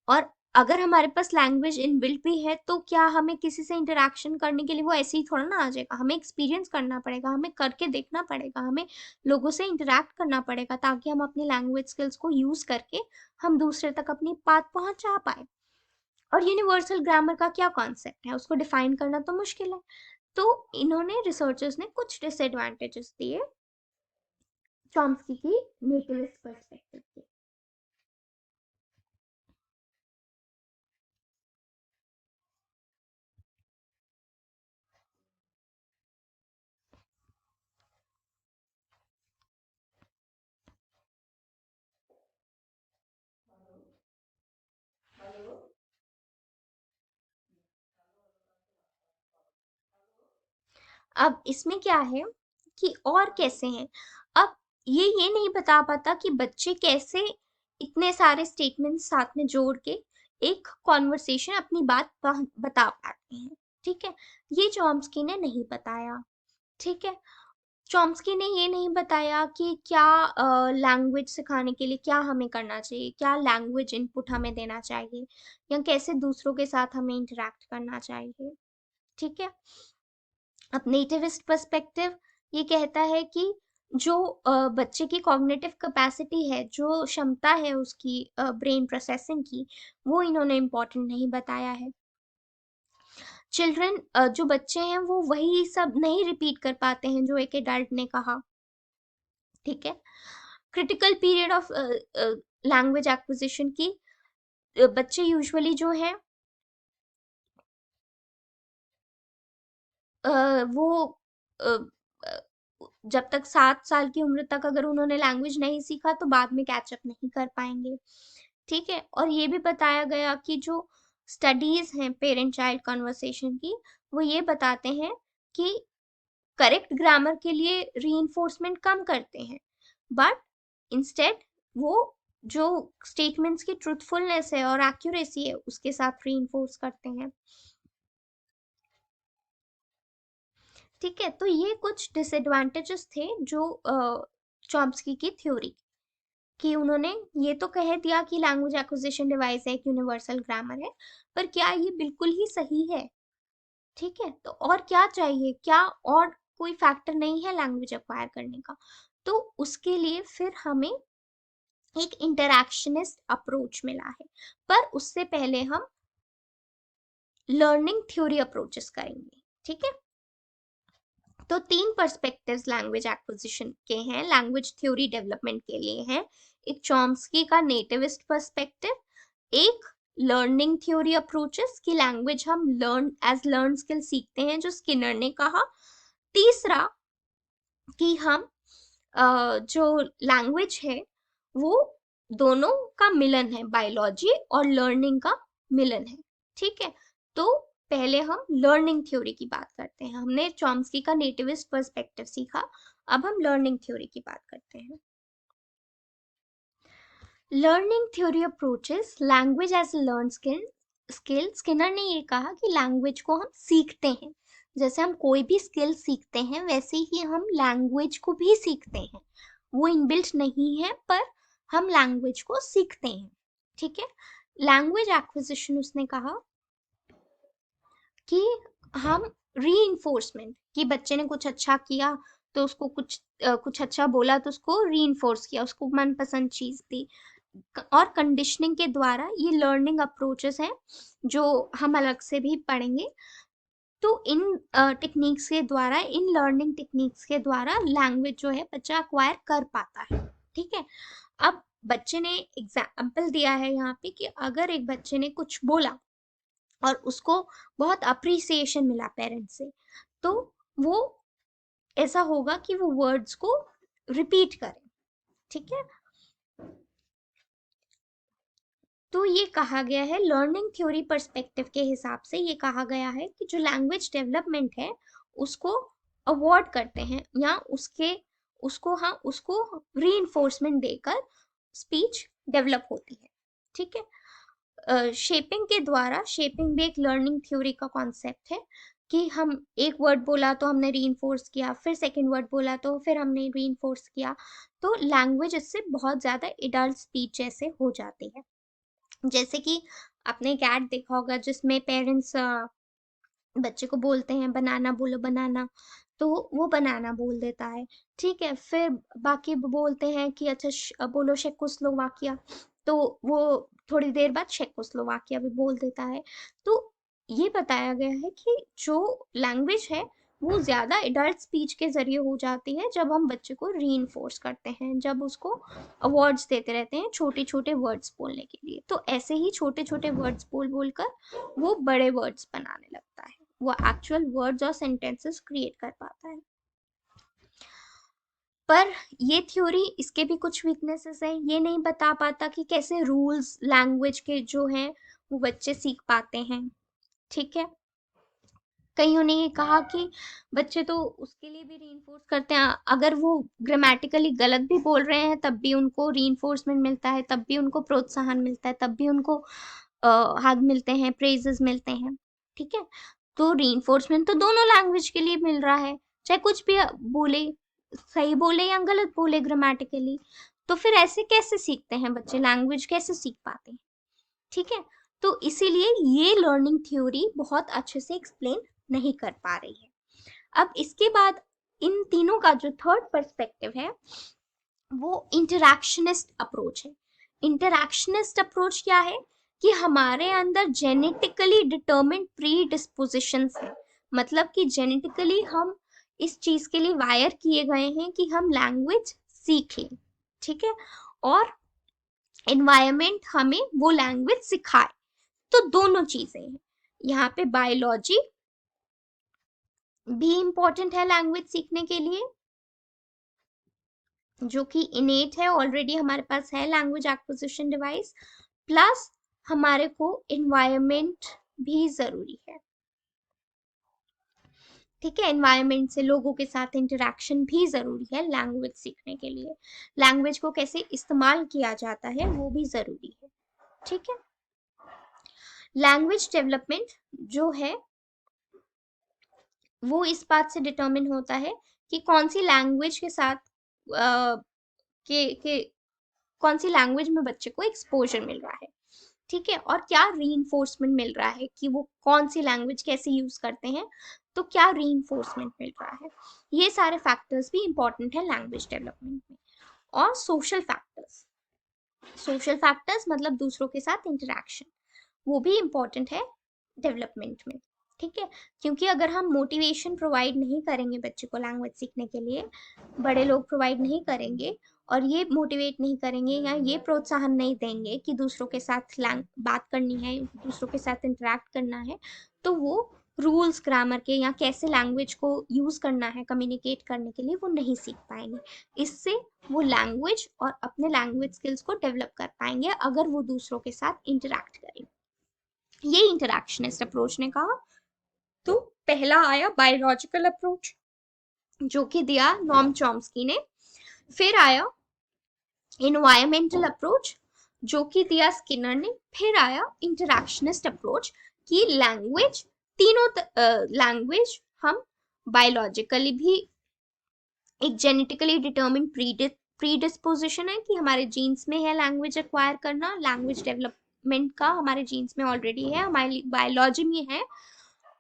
और अगर हमारे पास लैंग्वेज इनबिल्ट भी है तो क्या हमें किसी से इंटरेक्शन करने के लिए वो ऐसे ही थोड़ा ना आ जाएगा? हमें एक्सपीरियंस करना पड़ेगा, हमें करके देखना पड़ेगा, हमें लोगों से इंटरेक्ट करना पड़ेगा, ताकि हम अपनी लैंग्वेज स्किल्स को यूज करके हम दूसरे तक अपनी बात पहुंचा पाए। और यूनिवर्सल ग्रामर का क्या कॉन्सेप्ट है, उसको डिफाइन करना तो मुश्किल है। तो इन्होंने रिसर्चर्स ने कुछ डिसएडवांटेजेस दिए चॉम्स्की की नेटिविस्ट पर्सपेक्टिव के। अब इसमें क्या है कि और कैसे हैं, अब ये नहीं बता पाता कि बच्चे कैसे इतने सारे स्टेटमेंट्स साथ में जोड़ के एक कॉन्वर्सेशन अपनी बात बता पाते हैं। ठीक है, ये चॉम्स्की ने नहीं बताया। ठीक है, चॉम्स्की ने ये नहीं बताया कि क्या लैंग्वेज सिखाने के लिए क्या हमें करना चाहिए, क्या लैंग्वेज इनपुट हमें देना चाहिए, या कैसे दूसरों के साथ हमें इंटरेक्ट करना चाहिए। ठीक है, अब नेटिविस्ट पर्सपेक्टिव ये कहता है कि जो बच्चे की कॉग्निटिव कैपेसिटी है, जो क्षमता है उसकी ब्रेन प्रोसेसिंग की, वो इन्होंने इम्पोर्टेंट नहीं बताया है। चिल्ड्रन जो बच्चे हैं वो वही सब नहीं रिपीट कर पाते हैं जो एक एडल्ट ने कहा। ठीक है, critical period of language acquisition की, बच्चे यूजुअली जो है वो अ, अ, जब तक 7 साल की उम्र तक अगर उन्होंने लैंग्वेज नहीं सीखा तो बाद में कैचअप नहीं कर पाएंगे। ठीक है, और ये भी बताया गया कि जो स्टडीज हैं पेरेंट चाइल्ड कन्वर्सेशन की, वो ये बताते हैं कि करेक्ट ग्रामर के लिए रीइंफोर्समेंट कम करते हैं, बट इंस्टेड वो जो स्टेटमेंट्स की ट्रूथफुलनेस है और एक्यूरेसी है उसके साथ रीइंफोर्स करते हैं। ठीक है, तो ये कुछ डिसएडवांटेजेस थे जो चॉम्स्की की थ्योरी, कि उन्होंने ये तो कह दिया कि लैंग्वेज एक्विजिशन डिवाइस है, एक यूनिवर्सल ग्रामर है, पर क्या ये बिल्कुल ही सही है? ठीक है, तो और क्या चाहिए, क्या और कोई फैक्टर नहीं है लैंग्वेज एक्वायर करने का? तो उसके लिए फिर हमें एक इंटरैक्शनिस्ट अप्रोच मिला है, पर उससे पहले हम लर्निंग थ्योरी अप्रोचेस करेंगे। ठीक है, तो 3 पर्सपेक्टिव्स लैंग्वेज एक्विजिशन के हैं, लैंग्वेज थ्योरी डेवलपमेंट के लिए हैं। एक चॉम्स्की का नेटिविस्ट पर्सपेक्टिव, एक लर्निंग थ्योरी अप्रोचेस कि लैंग्वेज हम लर्न स्किल सीखते हैं जो स्किनर ने कहा। तीसरा कि हम जो लैंग्वेज है वो दोनों का मिलन है, बायोलॉजी और लर्निंग का मिलन है। ठीक है, तो पहले हम लर्निंग थ्योरी की बात करते हैं। हमने चॉम्स्की का नेटिविस्ट पर्सपेक्टिव सीखा, अब हम लर्निंग थ्योरी की बात करते हैं। Learning theory approaches language as learn skill. Skinner ने ये कहा कि लैंग्वेज को हम सीखते हैं, जैसे हम कोई भी स्किल सीखते हैं वैसे ही हम लैंग्वेज को भी सीखते हैं। वो इनबिल्ट नहीं है, पर हम लैंग्वेज को सीखते हैं। ठीक है। लैंग्वेज एक्विजिशन उसने कहा कि हम रीइंफोर्समेंट, कि बच्चे ने कुछ अच्छा किया तो उसको कुछ अच्छा बोला तो उसको रीइंफोर्स किया, उसको मनपसंद चीज दी। और कंडीशनिंग के द्वारा, ये लर्निंग अप्रोचेस हैं जो हम अलग से भी पढ़ेंगे। तो इन टेक्निक्स के द्वारा, इन लर्निंग टेक्निक्स के द्वारा लैंग्वेज जो है बच्चा अक्वायर कर पाता है। ठीक है। अब बच्चे ने एग्जाम्पल दिया है यहाँ पे कि अगर एक बच्चे ने कुछ बोला और उसको बहुत अप्रिसिएशन मिला पेरेंट्स से, तो वो ऐसा होगा कि वो वर्ड्स को रिपीट करे। ठीक है। तो ये कहा गया है, लर्निंग थ्योरी पर्सपेक्टिव के हिसाब से ये कहा गया है कि जो लैंग्वेज डेवलपमेंट है उसको अवॉर्ड करते हैं, या उसको रीइंफोर्समेंट देकर स्पीच डेवलप होती है। ठीक है। शेपिंग के द्वारा, शेपिंग भी एक लर्निंग थ्योरी का कॉन्सेप्ट है कि हम एक वर्ड बोला तो हमने रीइंफोर्स किया, फिर सेकंड वर्ड बोला तो फिर हमने रीइंफोर्स किया, तो लैंग्वेज इससे बहुत ज्यादा एडल्ट स्पीच जैसे हो जाती है। जैसे कि आपने एक ऐड देखा होगा जिसमें पेरेंट्स बच्चे को बोलते हैं बनाना बोलो बनाना, तो वो बनाना बोल देता है। ठीक है। फिर बाकी बोलते हैं कि अच्छा बोलो शेकोस्लोवाकिया, तो वो थोड़ी देर बाद शेकोस्लोवाकिया भी बोल देता है। तो ये बताया गया है कि जो लैंग्वेज है वो ज्यादा एडल्ट स्पीच के जरिए हो जाती है जब हम बच्चे को रीइंफोर्स करते हैं, जब उसको अवार्ड्स देते रहते हैं छोटे छोटे वर्ड्स बोलने के लिए। तो ऐसे ही छोटे छोटे वर्ड्स बोल बोलकर वो बड़े वर्ड्स बनाने लगता है, वो एक्चुअल वर्ड्स और सेंटेंसेस क्रिएट कर पाता है। पर ये थ्योरी, इसके भी कुछ वीकनेसेस हैं, ये नहीं बता पाता कि कैसे रूल्स लैंग्वेज के जो हैं वो बच्चे सीख पाते हैं। ठीक है। कईयों ने ये कहा कि बच्चे तो उसके लिए भी रीइंफोर्स करते हैं, अगर वो ग्रामेटिकली गलत भी बोल रहे हैं तब भी उनको रीइंफोर्समेंट मिलता है, तब भी उनको प्रोत्साहन मिलता है, तब भी उनको हग मिलते हैं, प्रेजेस मिलते हैं। ठीक है। तो रीइंफोर्समेंट तो दोनों लैंग्वेज के लिए मिल रहा है, चाहे कुछ भी बोले, सही बोले या गलत बोले ग्रामेटिकली, तो फिर ऐसे कैसे सीखते हैं बच्चे, लैंग्वेज कैसे सीख पाते हैं। ठीक है। तो इसीलिए ये लर्निंग थ्योरी बहुत अच्छे से एक्सप्लेन नहीं कर पा रही है। अब इसके बाद इन तीनों का जो थर्ड पर्सपेक्टिव है वो इंटरैक्शनिस्ट अप्रोच है। इंटरैक्शनिस्ट अप्रोच क्या है कि हमारे अंदर जेनेटिकली डिटर्मिन्ड प्री डिस्पोजिशंस है, मतलब कि जेनेटिकली हम इस चीज के लिए वायर किए गए हैं कि हम लैंग्वेज सीख लें। ठीक है। और एनवायरमेंट हमें वो लैंग्वेज सिखाए। तो दोनों चीजें हैं यहाँ पे। बायोलॉजी भी इंपॉर्टेंट है लैंग्वेज सीखने के लिए, जो कि इनेट है, ऑलरेडी हमारे पास है लैंग्वेज एक्विजिशन डिवाइस, प्लस हमारे को एनवायरमेंट भी जरूरी है। ठीक है। एनवायरमेंट से, लोगों के साथ इंटरेक्शन भी जरूरी है लैंग्वेज सीखने के लिए। लैंग्वेज को कैसे इस्तेमाल किया जाता है वो भी जरूरी है। ठीक है। लैंग्वेज डेवलपमेंट जो है वो इस बात से डिटरमिन होता है कि कौन सी लैंग्वेज के साथ के कौन सी लैंग्वेज में बच्चे को एक्सपोजर मिल रहा है। ठीक है। और क्या रीइंफोर्समेंट मिल रहा है कि वो कौन सी लैंग्वेज कैसे यूज करते हैं, तो क्या रीइंफोर्समेंट मिल रहा है। ये सारे फैक्टर्स भी इंपॉर्टेंट है लैंग्वेज डेवलपमेंट में। और सोशल फैक्टर्स, सोशल फैक्टर्स मतलब दूसरों के साथ इंटरेक्शन, वो भी इंपॉर्टेंट है डेवलपमेंट में। ठीक है। क्योंकि अगर हम मोटिवेशन प्रोवाइड नहीं करेंगे बच्चे को लैंग्वेज सीखने के लिए, बड़े लोग प्रोवाइड नहीं करेंगे और ये मोटिवेट नहीं करेंगे या ये प्रोत्साहन नहीं देंगे कि दूसरों के साथ बात करनी है, दूसरों के साथ इंटरेक्ट करना है, तो वो रूल्स ग्रामर के या कैसे लैंग्वेज को यूज करना है कम्युनिकेट करने के लिए वो नहीं सीख पाएंगे। इससे वो लैंग्वेज और अपने लैंग्वेज स्किल्स को डेवलप कर पाएंगे अगर वो दूसरों के साथ इंटरेक्ट करें। ये इंटरेक्शनिस्ट अप्रोच ने कहा। तो पहला आया बायोलॉजिकल अप्रोच जो कि दिया नॉम चॉम्स्की ने। फिर आया एनवायरमेंटल अप्रोच जो कि दिया स्किनर ने। फिर आया इंटरेक्शनिस्ट अप्रोच कि लैंग्वेज, तीनों लैंग्वेज हम बायोलॉजिकली भी एक जेनेटिकली डिटर्मिन प्री डिस्पोजिशन है कि हमारे जीन्स में है लैंग्वेज एक्वायर करना, लैंग्वेज डेवलपमेंट का हमारे जीन्स में ऑलरेडी है, हमारी बायोलॉजी में है,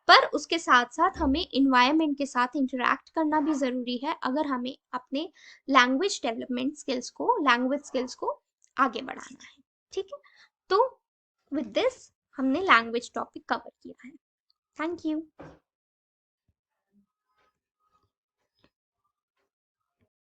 पर उसके साथ साथ हमें इन्वायरमेंट के साथ इंटरेक्ट करना भी ज़रूरी है अगर हमें अपने लैंग्वेज डेवलपमेंट स्किल्स को, लैंग्वेज स्किल्स को आगे बढ़ाना है। ठीक है, तो विद दिस हमने लैंग्वेज टॉपिक कवर किया है। Thank you.